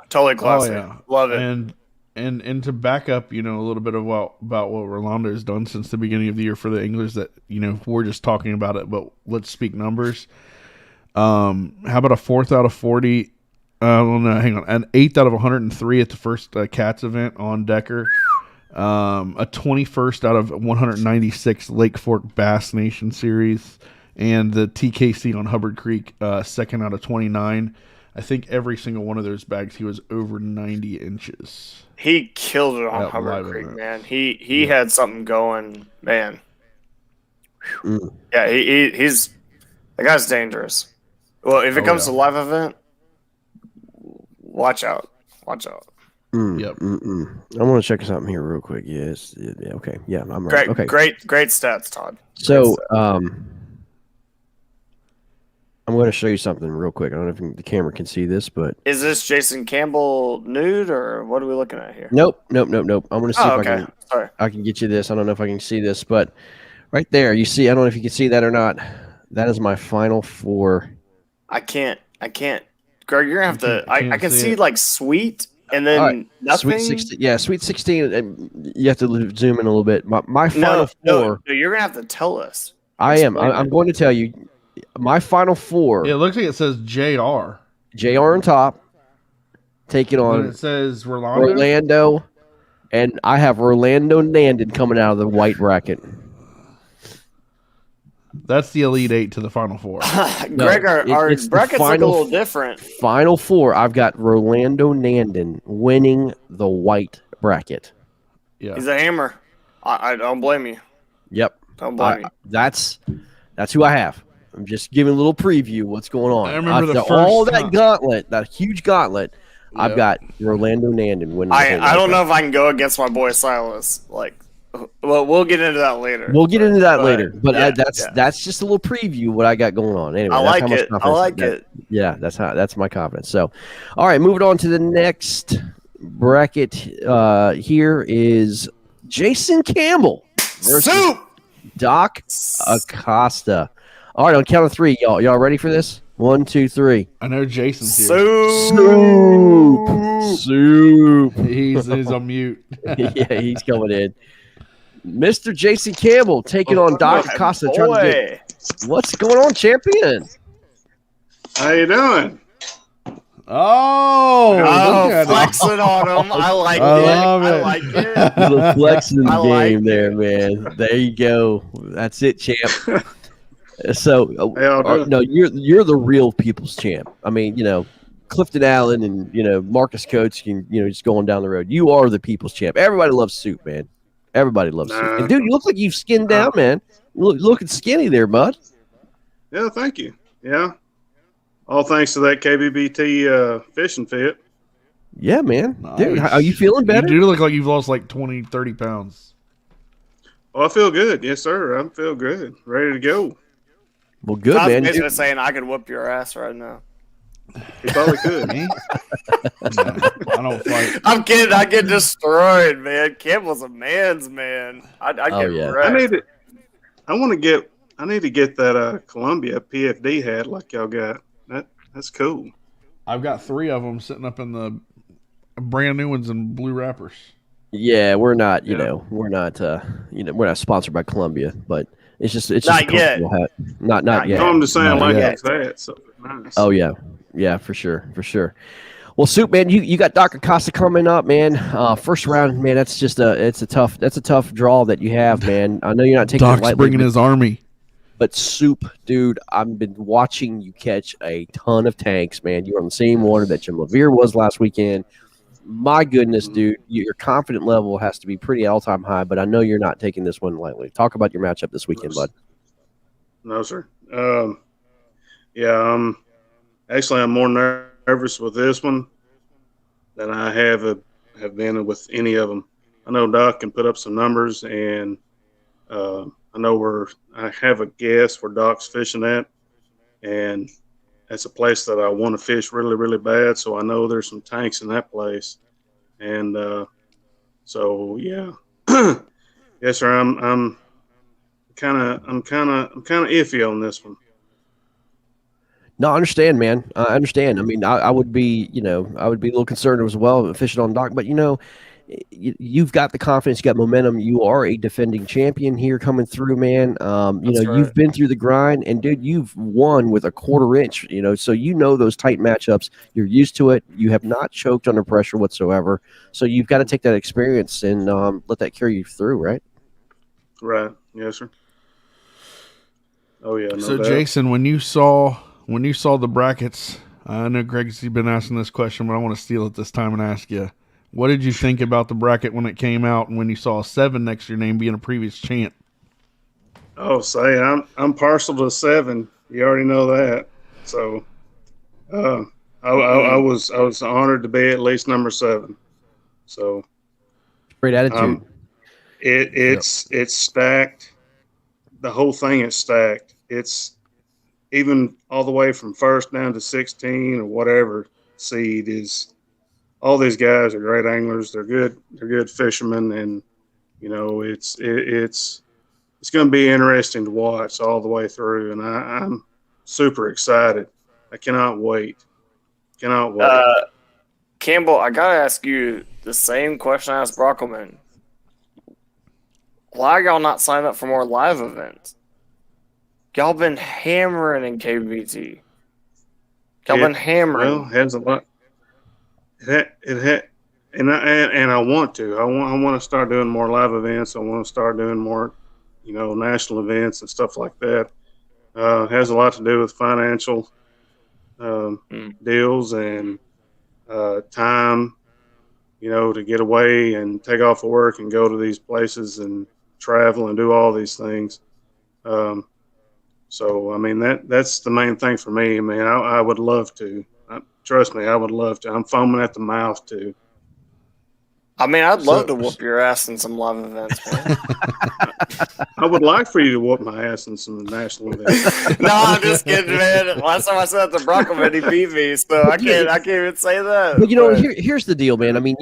Totally classy. Oh, yeah. Love it. And to back up, a little bit about what Rolando has done since the beginning of the year for the anglers that, we're just talking about it, but let's speak numbers. How about a 4th out of 40? Well, no, hang on. An 8th out of 103 at the first Cats event on Decker. A 21st out of 196 Lake Fork Bass Nation Series. And the TKC on Hubbard Creek, 2nd out of 29. I think every single one of those bags, he was over 90 inches. He killed it on Hubbard Creek, man. He had something going, man. Yeah, he's the guy's dangerous. Well, if it comes to live event, watch out. Watch out. Yep. I want to check something here real quick. Yes. Yeah, okay. Yeah, I'm right. Great stats, Todd. So, I'm going to show you something real quick. I don't know if the camera can see this, but is this Jason Campbell nude or what are we looking at here? Nope. I'm going to see if Sorry. I can get you this. I don't know if I can see this, but right there, you see. I don't know if you can see that or not. That is my Final Four. I can't. Greg, you're gonna have to. I can see like sweet and then nothing. Sweet 16. Yeah, Sweet 16. And you have to zoom in a little bit. My Final Four. No, you're gonna have to tell us. I am. I'm going to tell you. My Final Four. It looks like it says JR. JR on top. Taking on. And it says Rolando. Orlando. And I have Orlando Nandon coming out of the white bracket. That's the Elite Eight to the Final Four. Greg, our brackets look a little different. Final Four, I've got Rolando Nandon winning the white bracket. Yeah, he's a hammer. I don't blame you. Yep. Don't blame you. That's who I have. I'm just giving a little preview of what's going on. I remember that gauntlet, that huge gauntlet. Yep. I've got Rolando Nandon winning. I don't know if I can go against my boy Silas. Well, we'll get into that later. But that's just a little preview of what I got going on. Anyway, I like it. Yeah, that's my confidence. So, all right, moving on to the next bracket. Here is Jason Campbell versus Doc Acosta. All right, on count of 3, y'all ready for this? 1, 2, 3. I know Jason's here. Soup. He's on mute. Yeah, he's coming in. Mr. Jason Campbell taking on Doc Acosta. What's going on, champion? How you doing? Oh, flexing on him. I like it. Little flexing in the game there, man. There you go. That's it, champ. So, no, you're the real people's champ. I mean, Clifton Allen and Marcus Coates can just going down the road. You are the people's champ. Everybody loves Soup, man. Everybody loves Soup. And dude, you look like you've skinned down, man. Looking skinny there, bud. Yeah, thank you. Yeah, all thanks to that KBBT fishing fit. Yeah, man. Nice. Dude, are you feeling better? You do look like you've lost like 20, 30 pounds. Oh, I feel good. Yes, sir. I feel good. Ready to go. Well, good, I was man. basically saying I could whoop your ass right now. You probably could. Me? I don't fight. I'm kidding. I get destroyed, man. Campbell's a man's man. I get wrecked. I need to get that Columbia PFD hat like y'all got. That's cool. I've got 3 of them sitting up in the brand new ones in blue wrappers. Yeah, we're not. We're not. We're not sponsored by Columbia, but it's just a Not yet. comfortable hat. Not Not yet. yet. No, I'm just saying, Not like yet. that. So nice. Oh yeah, yeah, for sure. Well, Soup, man, you got Dr. Costa coming up, man. First round, man. That's a tough draw that you have, man. I know you're not taking it Doc's lightly, bringing his army. but Soup, dude, I've been watching you catch a ton of tanks, man. You were on the same order that Jim Levere was last weekend. My goodness, dude, your confident level has to be pretty all-time high, but I know you're not taking this one lightly. Talk about your matchup this weekend, bud. No, sir. Yeah, actually, I'm more nervous with this one than I have been with any of them. I know Doc can put up some numbers, and I know I have a guess where Doc's fishing at, and that's a place that I want to fish really, really bad. So I know there's some tanks in that place, and so yeah, yes, sir. I'm kind of iffy on this one. No, I understand, man. I understand. I mean, I would be, I would be a little concerned as well fishing on Doc, but you've got the confidence, you got momentum. You are a defending champion here coming through, man. You've been through the grind, and dude, you've won with a quarter inch. So those tight matchups. You're used to it. You have not choked under pressure whatsoever. So you've got to take that experience and let that carry you through, right? Right. Yes, sir. Oh yeah. No So doubt. Jason, when you saw the brackets, I know Greg's been asking this question, but I want to steal it this time and ask you, what did you think about the bracket when it came out and when you saw a 7 next to your name being a previous champ? Oh, say I'm partial to 7. You already know that. So, I was honored to be at least number 7. So, great attitude. It's stacked. The whole thing is stacked. It's even all the way from first down to 16 or whatever seed is. All these guys are great anglers. They're good fishermen, and it's going to be interesting to watch all the way through. And I'm super excited. I cannot wait. Campbell, I gotta ask you the same question I asked Brockelman. Why are y'all not signing up for more live events? Y'all been hammering in KBBT. Y'all been hammering. Well, has a lot. And I want to. I want to start doing more live events. I want to start doing more, national events and stuff like that. It has a lot to do with financial deals and time, to get away and take off of work and go to these places and travel and do all these things. So, I mean, that's the main thing for me. I mean, I would love to. Trust me, I would love to. I'm foaming at the mouth to. I mean, I'd love to whoop your ass in some live events, man. I would like for you to whoop my ass in some national events. No, I'm just kidding, man. Last time I said that to Brockelman, he beat me, so I can't even say that. But here's the deal, man. I mean,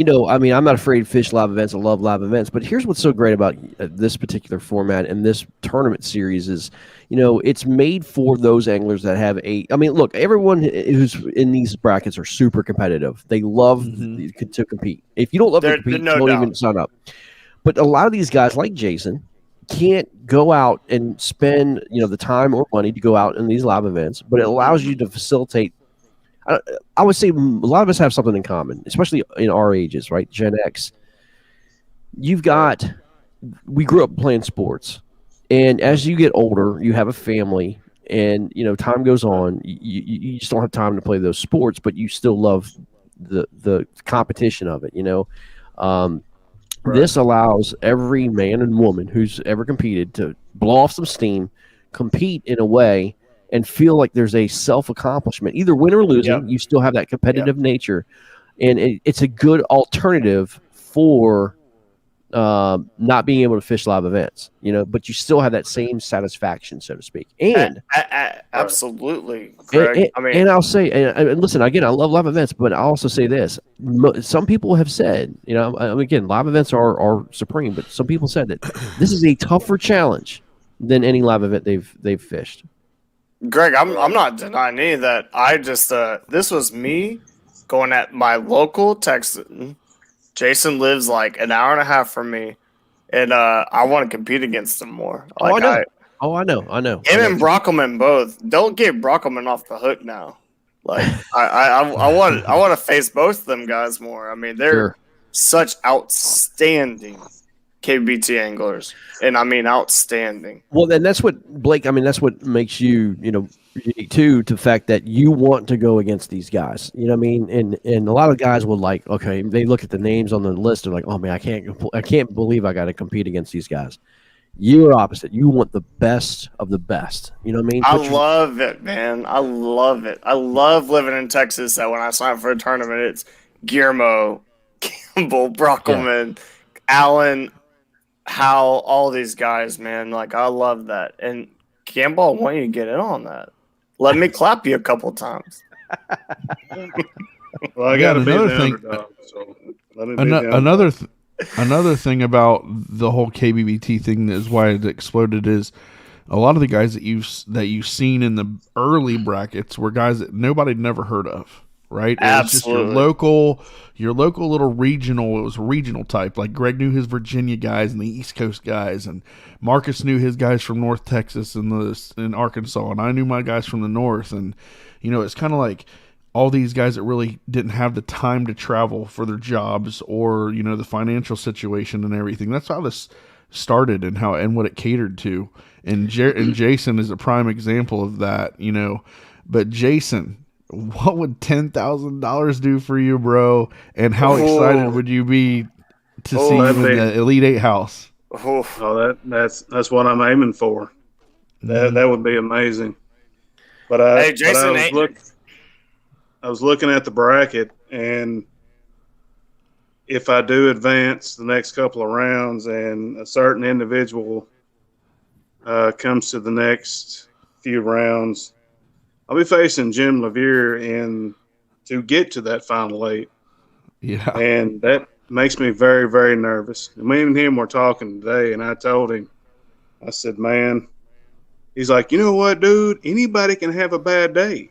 I'm not afraid to fish live events. I love live events. But here's what's so great about this particular format and this tournament series is, it's made for those anglers that have look, everyone who's in these brackets are super competitive. They love to compete. If you don't love to compete, don't even sign up. But a lot of these guys, like Jason, can't go out and spend the time or money to go out in these live events. But it allows you to facilitate. I would say a lot of us have something in common, especially in our ages, right? Gen X. We grew up playing sports. And as you get older, you have a family, and time goes on. You just don't have time to play those sports, but you still love the competition of it. This allows every man and woman who's ever competed to blow off some steam, compete in a way, and feel like there's a self-accomplishment. Either win or losing, you still have that competitive nature, and it's a good alternative for not being able to fish live events, but you still have that same satisfaction, so to speak. And absolutely, Greg. And I'll say, and listen, again, I love live events, but I'll also say this: some people have said, again, live events are supreme, but some people said that this is a tougher challenge than any live event they've fished. Greg, I'm not denying any of that. I just this was me going at my local Texan Jason lives like an hour and a half from me, and I want to compete against him more. Like, I know. Him and Brockelman both. Don't get Brockelman off the hook now. Like I want to face both of them guys more. I mean, they're such outstanding KBBT anglers, and I mean outstanding. Well, then that's what Blake. I mean, that's what makes you, unique too, to the fact that you want to go against these guys. You know what I mean? And a lot of guys will like, okay, they look at the names on the list and like, oh man, I can't believe I got to compete against these guys. You are opposite. You want the best of the best. You know what I mean? I love it, man. I love it. I love living in Texas. That when I sign up for a tournament, it's Guillermo, Campbell, Brockelman, Allen, Howell, all these guys, man. Like, I love that. And Campbell, I want you to get in on that. Let me clap you a couple times. Well, I got to be the underdog, so let me be Another thing about the whole KBBT thing that is why it exploded is a lot of the guys that you've seen in the early brackets were guys that nobody'd never heard of, right? Absolutely. It was just your local little regional. It was a regional type. Like Greg knew his Virginia guys and the East Coast guys, and Marcus knew his guys from North Texas and Arkansas, and I knew my guys from the North, and it's kind of like all these guys that really didn't have the time to travel for their jobs or, the financial situation and everything. That's how this started and what it catered to. And Jason is a prime example of that, But Jason, what would $10,000 do for you, bro? And how excited would you be to see you in the Elite Eight house? Oh, that's what I'm aiming for. That would be amazing. But hey, Jason, I was looking at the bracket, and if I do advance the next couple of rounds and a certain individual comes to the next few rounds, I'll be facing Jim Lavier to get to that final 8. Yeah. And that makes me very, very nervous. And me and him were talking today, and I told him, I said, man, he's like, you know what, dude? Anybody can have a bad day.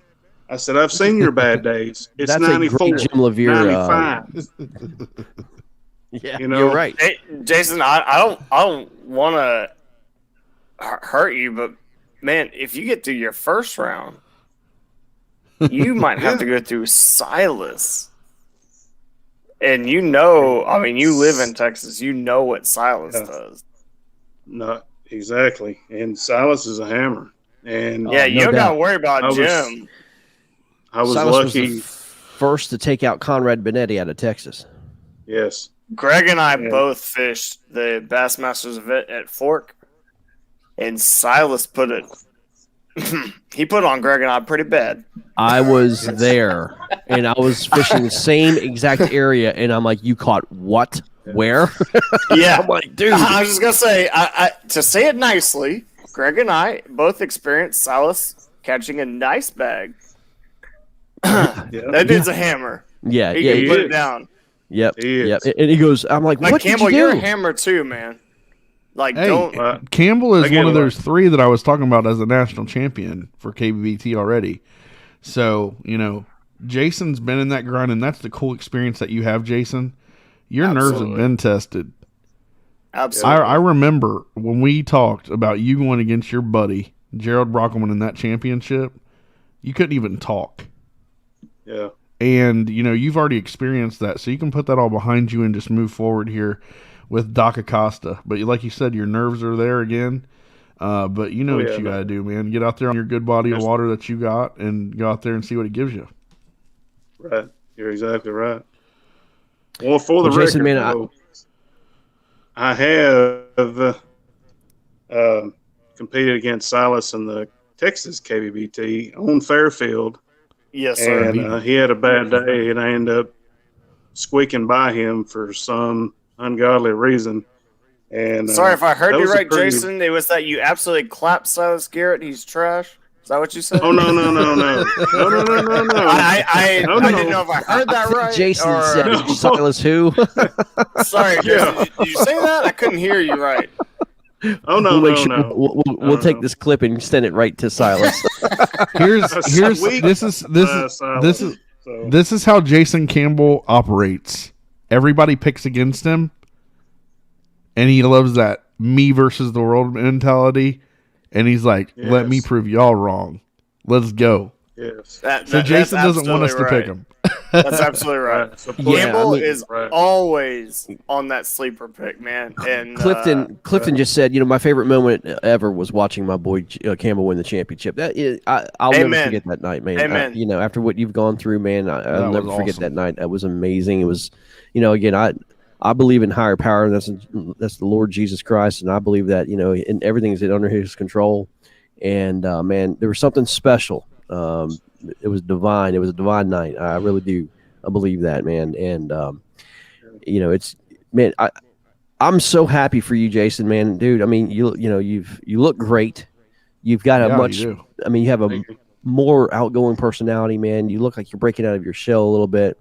I said, I've seen your bad days. It's That's 94, a great Jim Lavier, 95. Yeah, you're right. Hey, Jason, I don't want to hurt you, but man, if you get through your first round, you might have to go through Silas. And you live in Texas. You know what Silas does. No, exactly. And Silas is a hammer. And you don't got to worry about Jim. I was Silas lucky. Was the first to take out Conrad Benetti out of Texas. Yes. Greg and I both fished the Bassmasters event at Fork, and Silas put it on Greg and I pretty bad. I was there, and I was fishing the same exact area, and I'm like, you caught what? Where? Yeah. I'm like, dude. I was just going to say, to say it nicely, Greg and I both experienced Silas catching a nice bag. That dude's a hammer. Yeah, he can put it down. Yep. And he goes, I'm like, what Campbell, did you do? you're a hammer too, man. Like, Campbell is one of those 3 that I was talking about as a national champion for KBBT already. So, Jason's been in that grind, and that's the cool experience that you have, Jason. Your nerves have been tested. Absolutely. I remember when we talked about you going against your buddy, Gerald Brockelman, in that championship, you couldn't even talk. Yeah. And, you've already experienced that, so you can put that all behind you and just move forward here with Doc Acosta. But like you said, your nerves are there again. But what you got to do, man. Get out there on your good body of water that you got and go out there and see what it gives you. Right. You're exactly right. Well, for the record, Jason, man, I have competed against Silas in the Texas KBBT on Fairfield. Yes, sir. And he had a bad day, and I ended up squeaking by him for some ungodly reason. And sorry if I heard you right, Jason. It was that you absolutely clapped Silas Garrett. He's trash. Is that what you said? Oh no! I didn't know if I heard that right. Jason said Silas who? Sorry, Jason. Did you say that? I couldn't hear you right. Oh no! We'll take this clip and send it right to Silas. This is how Jason Campbell operates. everybody picks against him, and he loves that me versus the world mentality. And he's like, let me prove y'all wrong. Let's go. Yes. So Jason doesn't want us to pick him. That's absolutely right. So Campbell is always on that sleeper pick, man. And Clifton just said, my favorite moment ever was watching my boy Campbell win the championship. I'll never forget that night, man. Amen. After what you've gone through, man, I'll never forget that night. That was amazing. It was, again, I believe in higher power. That's the Lord Jesus Christ, and I believe that and everything is under His control. And man, there was something special. It was divine. It was a divine night. I really do. I believe that, man. And it's man. I'm so happy for you, Jason, man, dude. I mean, you look great. You've got you have a more outgoing personality, man. You look like you're breaking out of your shell a little bit.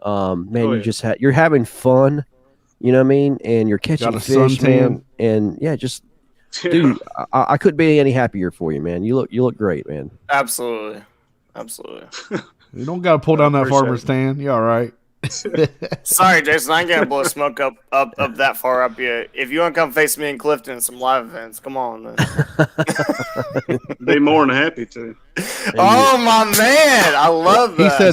Man, you're having fun. You know what I mean? And you're catching fish, man. And yeah, just dude, I couldn't be any happier for you, man. You look great, man. Absolutely. You don't got to pull down that farmer's tan. You all right? Sorry, Jason. I ain't gonna blow smoke up that far up yet. If you want to come face me and Clifton in some live events, come on. Man. Be more than happy to. Oh my man, I love that.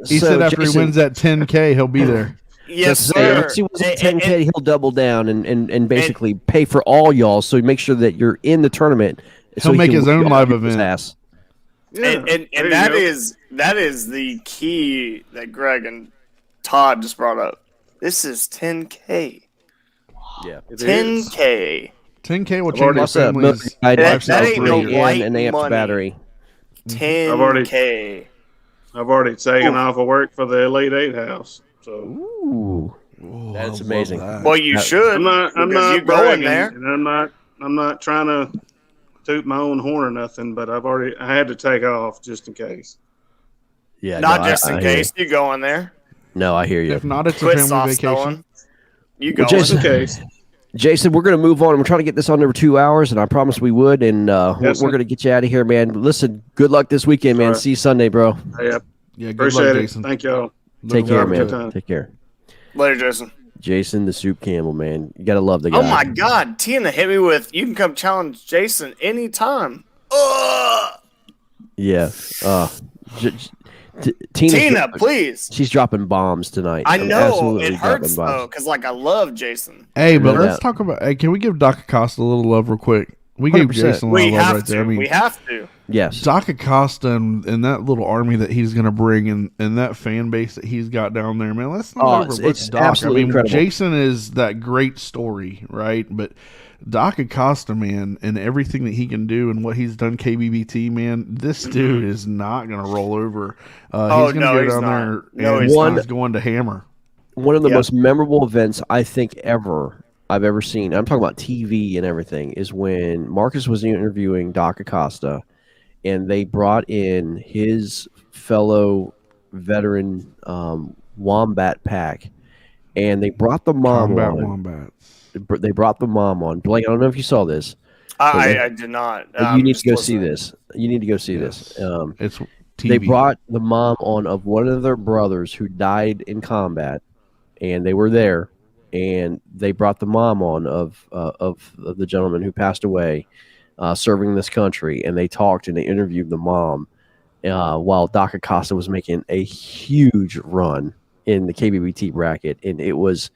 He said after he wins that 10K, he'll be there. Yes, sir. Once he wins 10K, he'll double down and basically pay for all y'all. So make sure that you're in the tournament. He'll make his own live event. Yeah, and that is the key that Greg and Todd just brought up. This is 10K. Yeah, 10K. 10K will change your family's that ain't no light and amp money. battery. 10K. I've already taken off of work for the Elite 8 house. So ooh, that's amazing. Well, you should. I'm not going there, there. and I'm not trying to toot my own horn or nothing, but I had to take off just in case. Yeah, not just in case. You go in there. No, I hear you. If not, it's a family vacation. You go Jason, in case. Jason, we're going to move on. We're trying to get this on over 2 hours, and I promised we would. And we're going to get you out of here, man. Listen, good luck this weekend, man. Right. See you Sunday, bro. Yep. Yeah, appreciate luck, it. Jason. Thank y'all. Take care, man. Take care. Later, Jason. Jason the Soup Campbell, man. You got to love the guy. Oh, my God. Tina hit me with, you can come challenge Jason anytime. Yeah. Tina, please. She's dropping bombs tonight. I know. It hurts, though, because, I love Jason. Hey, but let's talk about, can we give Doc Acosta a little love real quick? We gave Jason a lot of love right there. I mean, we have to. Yes. Doc Acosta and that little army that he's going to bring and that fan base that he's got down there, man, let's not overlook Doc. Absolutely incredible. Jason is that great story, right? But Doc Acosta, man, and everything that he can do and what he's done KBBT, man, this dude is not going to roll over. He's going to go down there and he's going to hammer. One of the most memorable events I think I've ever seen, I'm talking about TV and everything, is when Marcus was interviewing Doc Acosta and they brought in his fellow veteran Wombat pack and they brought the mom on. Wombats. They brought the mom on. Blake, I don't know if you saw this. I did not. You need to go see this. You need to go see this. It's TV. They brought the mom on of one of their brothers who died in combat, and they were there. And they brought the mom on of the gentleman who passed away, serving this country, and they talked and they interviewed the mom while Doc Acosta was making a huge run in the KBBT bracket, and it was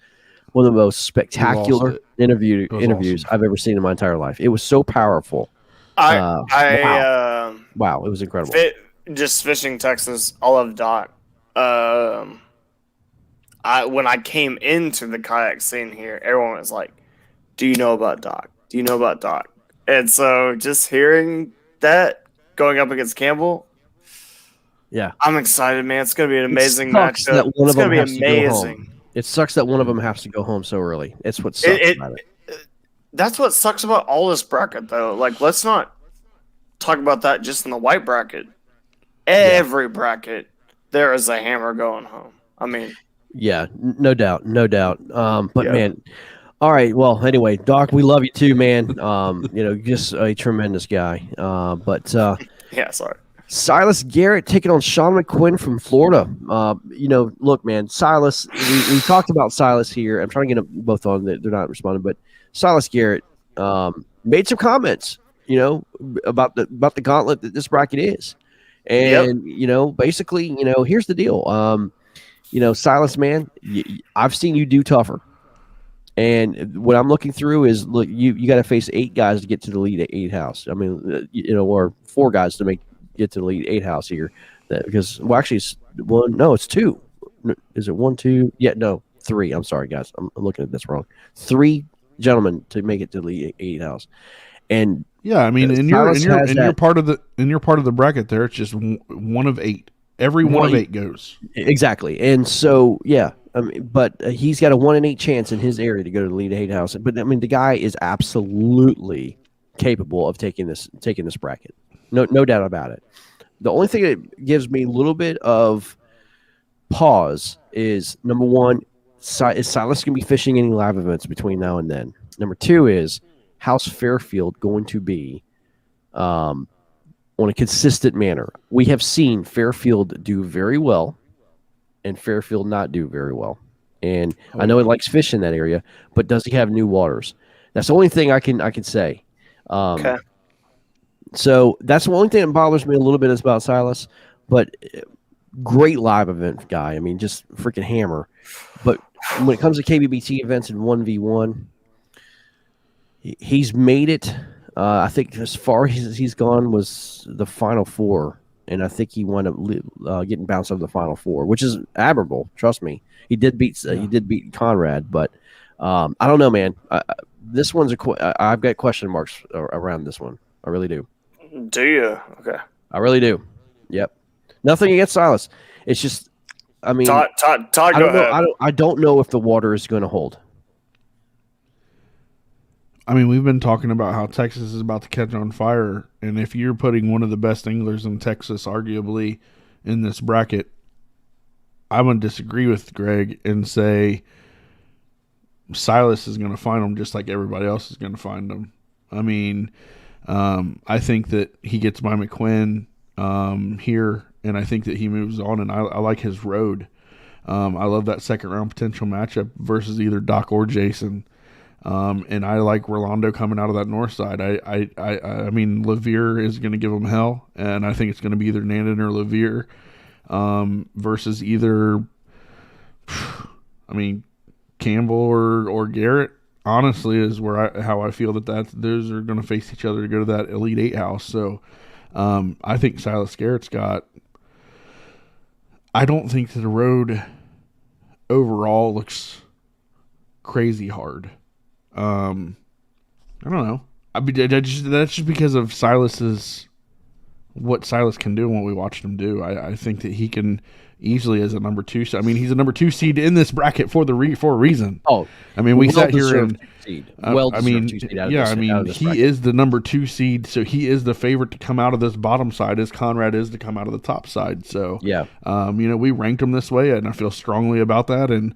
one of the most spectacular interviews awesome. I've ever seen in my entire life. It was so powerful. Wow, it was incredible. Just fishing Texas, I love Doc. When I came into the kayak scene here, everyone was like, do you know about Doc? Do you know about Doc? And so just hearing that going up against Campbell, yeah, I'm excited, man. It's going to be an amazing matchup. It's going to be amazing. It sucks that one of them has to go home so early. It's what sucks about it. That's what sucks about all this bracket, though. Let's not talk about that just in the white bracket. Every bracket, there is a hammer going home. I mean... Yeah, no doubt. Man, all right. Well, anyway, Doc, we love you too, man. Just a tremendous guy. Yeah, sorry. Silas Garrett taking on Sean McQuinn from Florida. Look, man, Silas. We talked about Silas here. I'm trying to get them both on. They're not responding, but Silas Garrett made some comments. About the gauntlet that this bracket is, and basically, here's the deal. Silas, man, I've seen you do tougher. And what I'm looking through is, look, you got to face 8 guys to get to the lead 8 house. I mean, or 4 guys to get to the lead 8 house here. Because, well, actually, it's 1. No, it's 2. Is it 1, 2? Yeah, no, 3. I'm sorry, guys. I'm looking at this wrong. 3 gentlemen to make it to the lead 8 house. And yeah, I mean, in your part of the bracket there, it's just 1 of 8. Every one of 8 goes. Exactly. And so, yeah. But he's got a 1 in 8 chance in his area to go to the lead 8 house. But I mean, the guy is absolutely capable of taking this bracket. No doubt about it. The only thing that gives me a little bit of pause is, number 1, is Silas going to be fishing any live events between now and then? Number 2 is, how's Fairfield going to be on a consistent manner? We have seen Fairfield do very well and Fairfield not do very well. And I know he likes fish in that area, but does he have new waters? That's the only thing I can say. Okay. So that's the only thing that bothers me a little bit is about Silas, but great live event guy. I mean, just freaking hammer. But when it comes to KBBT events and 1v1, he's made it. I think as far as he's gone was the Final Four. And I think he wound up getting bounced out of the Final Four, which is admirable. Trust me, he did beat Conrad, but I don't know, man. This one's I've got question marks around this one. I really do. Do you? Okay. I really do. Yep. Nothing against Silas. It's just, I mean, Todd, go ahead. I don't know if the water is going to hold. I mean, we've been talking about how Texas is about to catch on fire, and if you're putting one of the best anglers in Texas, arguably, in this bracket, I'm going to disagree with Greg and say Silas is going to find them just like everybody else is going to find them. I mean, I think that he gets by McQuinn here, and I think that he moves on, and I like his road. I love that second round potential matchup versus either Doc or Jason. And I like Rolando coming out of that north side. I mean, Levere is going to give him hell, and I think it's going to be either Nandon or Levere versus either, I mean, Campbell or Garrett. Honestly, is how I feel that those are going to face each other to go to that Elite 8 house. So I think Silas Garrett's got. I don't think that the road overall looks crazy hard. I don't know. I mean, that's just because of what Silas can do and what we watched him do. I think that he can easily as a number 2. I mean, he's a number 2 seed in this bracket for a reason. Oh, I mean, we sat here and he is the number 2 seed, so he is the favorite to come out of this bottom side, as Conrad is to come out of the top side. So yeah, we ranked him this way, and I feel strongly about that. And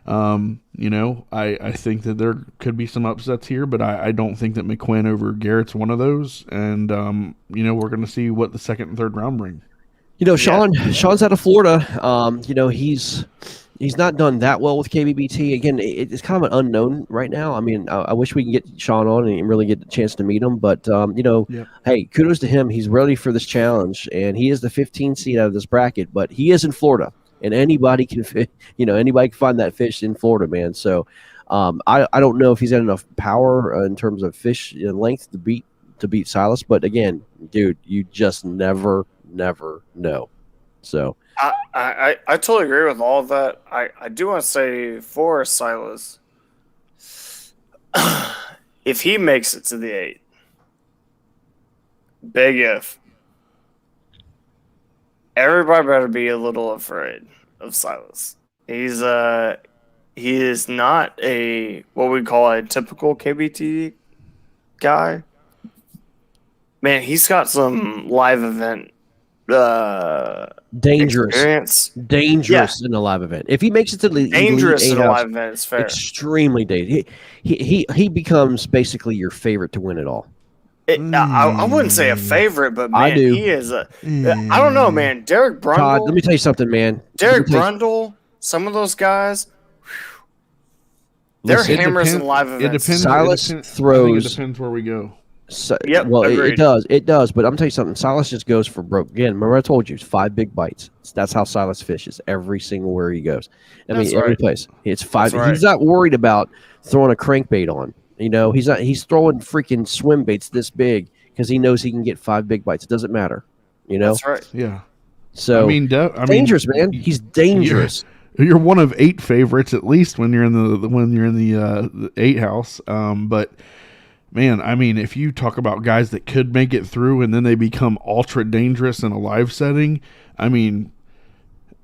I think that there could be some upsets here, but I don't think that McQuinn over Garrett's one of those. And, we're going to see what the second and third round bring. Sean's out of Florida. He's not done that well with KBBT. Again, it's kind of an unknown right now. I mean, I wish we can get Sean on and really get the chance to meet him. But, hey, kudos to him. He's ready for this challenge, and he is the 15 seed out of this bracket, but he is in Florida. And anybody can find that fish in Florida, man. So I don't know if he's got enough power in terms of fish length to beat Silas. But again, dude, you just never know. So I totally agree with all of that. I do want to say for Silas, if he makes it to the 8, big if. Everybody better be a little afraid of Silas. He is not what we call a typical KBT guy. Man, he's got some live event dangerous in a live event. If he makes it to the dangerous in a live event, it's fair. Extremely dangerous. He becomes basically your favorite to win it all. I wouldn't say a favorite, but man, I do. he is a. I don't know, man. Derek Brundle. Todd, let me tell you something, man. Derek Brundle. Some of those guys. They're hammers in live events. Silas I think throws. it depends where we go. Yep, well, it agreed. does. It does. But I'm gonna tell you something. Silas just goes for broke. Again, remember I told you, it's 5 big bites. That's how Silas fishes every single where he goes. That's every right. place. It's 5. That's right. He's not worried about throwing a crankbait on. You know, he's not. He's throwing freaking swim baits this big because he knows he can get 5 big bites. It doesn't matter. You know. That's right. Yeah. So dangerous, man. He's dangerous. You're one of 8 favorites at least when you're in the 8 house. But man, I mean, if you talk about guys that could make it through and then they become ultra dangerous in a live setting, I mean,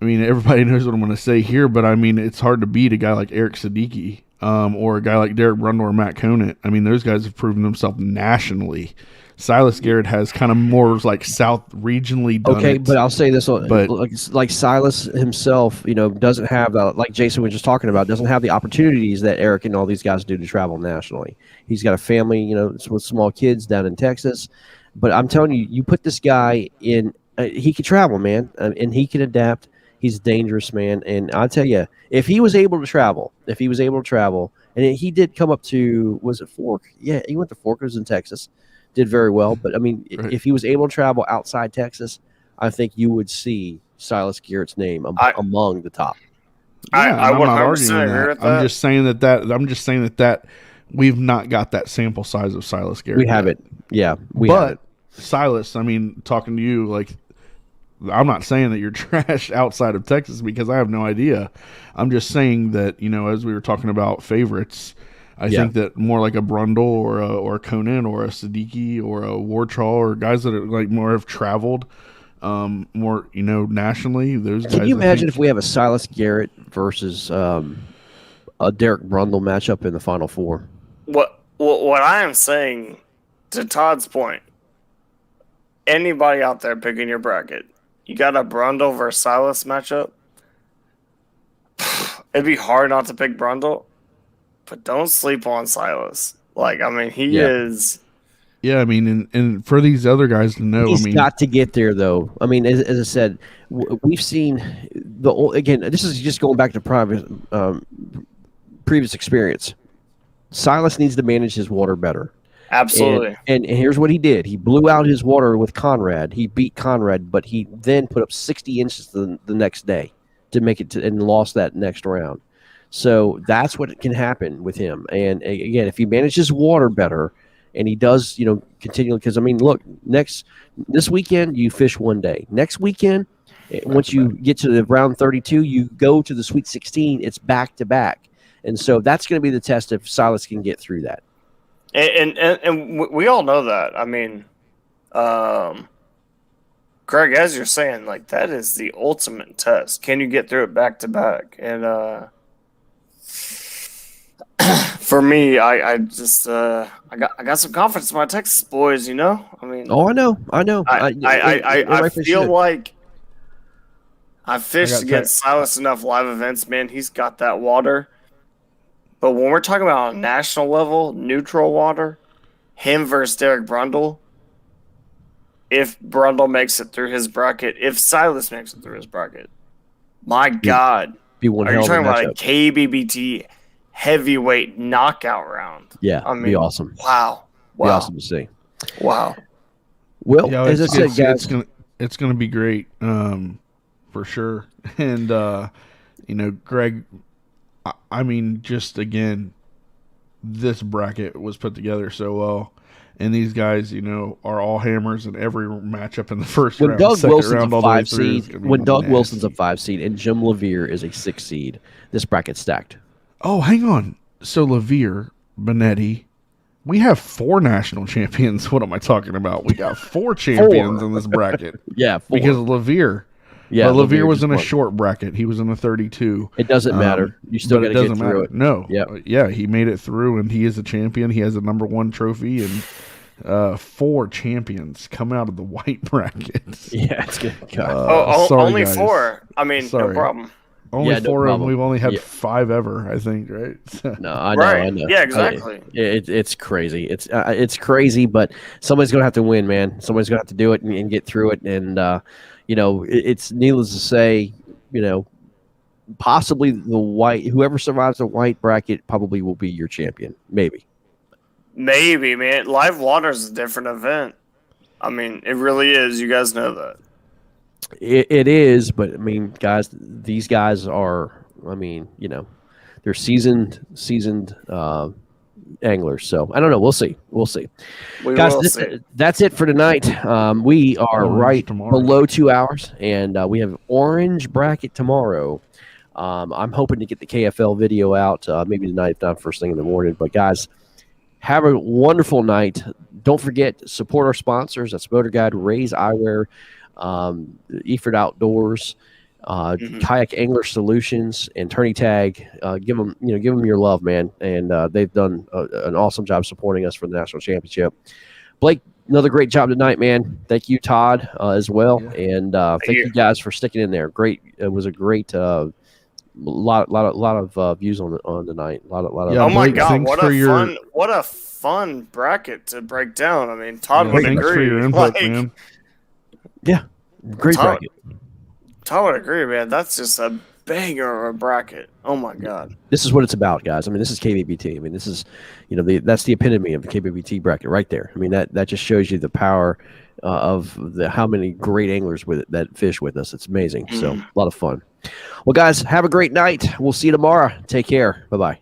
everybody knows what I'm going to say here, but I mean, it's hard to beat a guy like Eric Siddiqui, or a guy like Derek Brundle or Matt Conant. I mean, those guys have proven themselves nationally. Silas Garrett has kind of more like South regionally done Okay, it. but I'll say this: But like Silas himself, you know, doesn't have like Jason was just talking about, doesn't have the opportunities that Eric and all these guys do to travel nationally. He's got a family, you know, with small kids down in Texas. But I'm telling you, you put this guy in, he can travel, man, and he can adapt. He's dangerous, man. And I'll tell you, if he was able to travel, and he did come up to, was it Fork? Yeah, he went to Forkers in Texas. Did very well, but I mean, if he was able to travel outside Texas, I think you would see Silas Garrett's name among the top. I I'm would not 100% arguing agree that. with that. I'm just saying that we've not got that sample size of Silas Garrett. We have yet. it, yeah. But Silas, I mean, talking to you, like, I'm not saying that you're trash outside of Texas because I have no idea. I'm just saying that, you know, as we were talking about favorites. I think that more like a Brundle or a Conan or a Siddiqui or a Wartraw or guys that are like more have traveled more, you know, nationally. Those guys. Can you imagine if we have a Silas Garrett versus a Derek Brundle matchup in the Final Four? What I am saying, to Todd's point, anybody out there picking your bracket, you got a Brundle versus Silas matchup. It'd be hard not to pick Brundle. But don't sleep on Silas. Like, I mean, he is. Yeah, I mean, and for these other guys to know, He's got to get there, though. I mean, as I said, we've seen again. This is just going back to previous experience. Silas needs to manage his water better. Absolutely. And here's what he did: he blew out his water with Conrad. He beat Conrad, but he then put up 60 inches the next day to make it to, and lost that next round. So that's what can happen with him. And again, if he manages water better and he does, you know, continually, because I mean, look, this weekend you fish one day. Next weekend, once you get to the round 32, you go to the Sweet 16. It's back to back. And so that's going to be the test if Silas can get through that. And we all know that. I mean, Greg, as you're saying, like, that is the ultimate test. Can you get through it back to back? And, for me, I just I got some confidence in my Texas boys. You know, I mean, I know. I feel like I've fished against Silas enough live events. Man, he's got that water. But when we're talking about a national level, neutral water, him versus Derek Brundle. If Brundle makes it through his bracket, if Silas makes it through his bracket, my God, be one are you hell of a talking about a matchup. KBBT heavyweight knockout round? Yeah, I mean, be awesome. Wow. Be awesome to see. Wow. Well, yeah, as I said, guys, it's gonna be great, for sure. And you know, Greg, I mean, just again, this bracket was put together so well. And these guys, you know, are all hammers in every matchup in the first round. Doug Wilson's round, a all the way 5 through seed, Doug Wilson's a 5 seed, and Jim Levere is a 6 seed, this bracket's stacked. Oh, hang on. So Levere, Benetti, we have 4 national champions. What am I talking about? We got 4 champions in this bracket. Yeah, 4. Because Levere. Yeah, but Levere was in a won. short bracket. He was in the 32. It doesn't matter. You still got to get through it. No. Yeah. Yeah, he made it through, and he is a champion. He has a #1 trophy, and 4 champions come out of the white bracket. Yeah, it's good. Sorry, only guys. 4. I mean, Sorry. no problem. only Yeah, no 4 of them. problem. We've only had Yeah. 5 ever, I think, right? No, I know, Right. I know. Yeah, exactly. It's crazy. It's crazy, but somebody's gonna have to win, man. Somebody's gonna have to do it and get through it. And it's needless to say, possibly whoever survives the white bracket probably will be your champion. Maybe, man. Live water is a different event. I mean, it really is. You guys know that. it is. But I mean, guys, these guys are. I mean, they're seasoned anglers. So I don't know. We'll see. We Guys, will see. that's it for tonight. We are Orange right tomorrow. below 2 hours, and we have orange bracket tomorrow. I'm hoping to get the KFL video out maybe tonight, if not first thing in the morning. But guys, have a wonderful night. Don't forget, support our sponsors. That's Motor Guide, Ray's Eyewear, Eford Outdoors, Kayak Angler Solutions, and Tourney Tag. Give them your love, man. And they've done an awesome job supporting us for the national championship. Blake, another great job tonight, man. Thank you, Todd, as well. Yeah. And thank you guys for sticking in there. Great. It was a great lot of views on tonight. A lot of. Yeah, Oh my Blake, God! What a fun bracket to break down. I mean, Todd would agree. Thanks for your input, man. Yeah, great bracket. Todd would agree, man. That's just a banger of a bracket. Oh my God! This is what it's about, guys. I mean, this is KBBT. I mean, this is that's the epitome of the KBBT bracket right there. I mean, that just shows you the power of how many great anglers that fish with us. It's amazing. So a lot of fun. Well, guys, have a great night. We'll see you tomorrow. Take care. Bye-bye.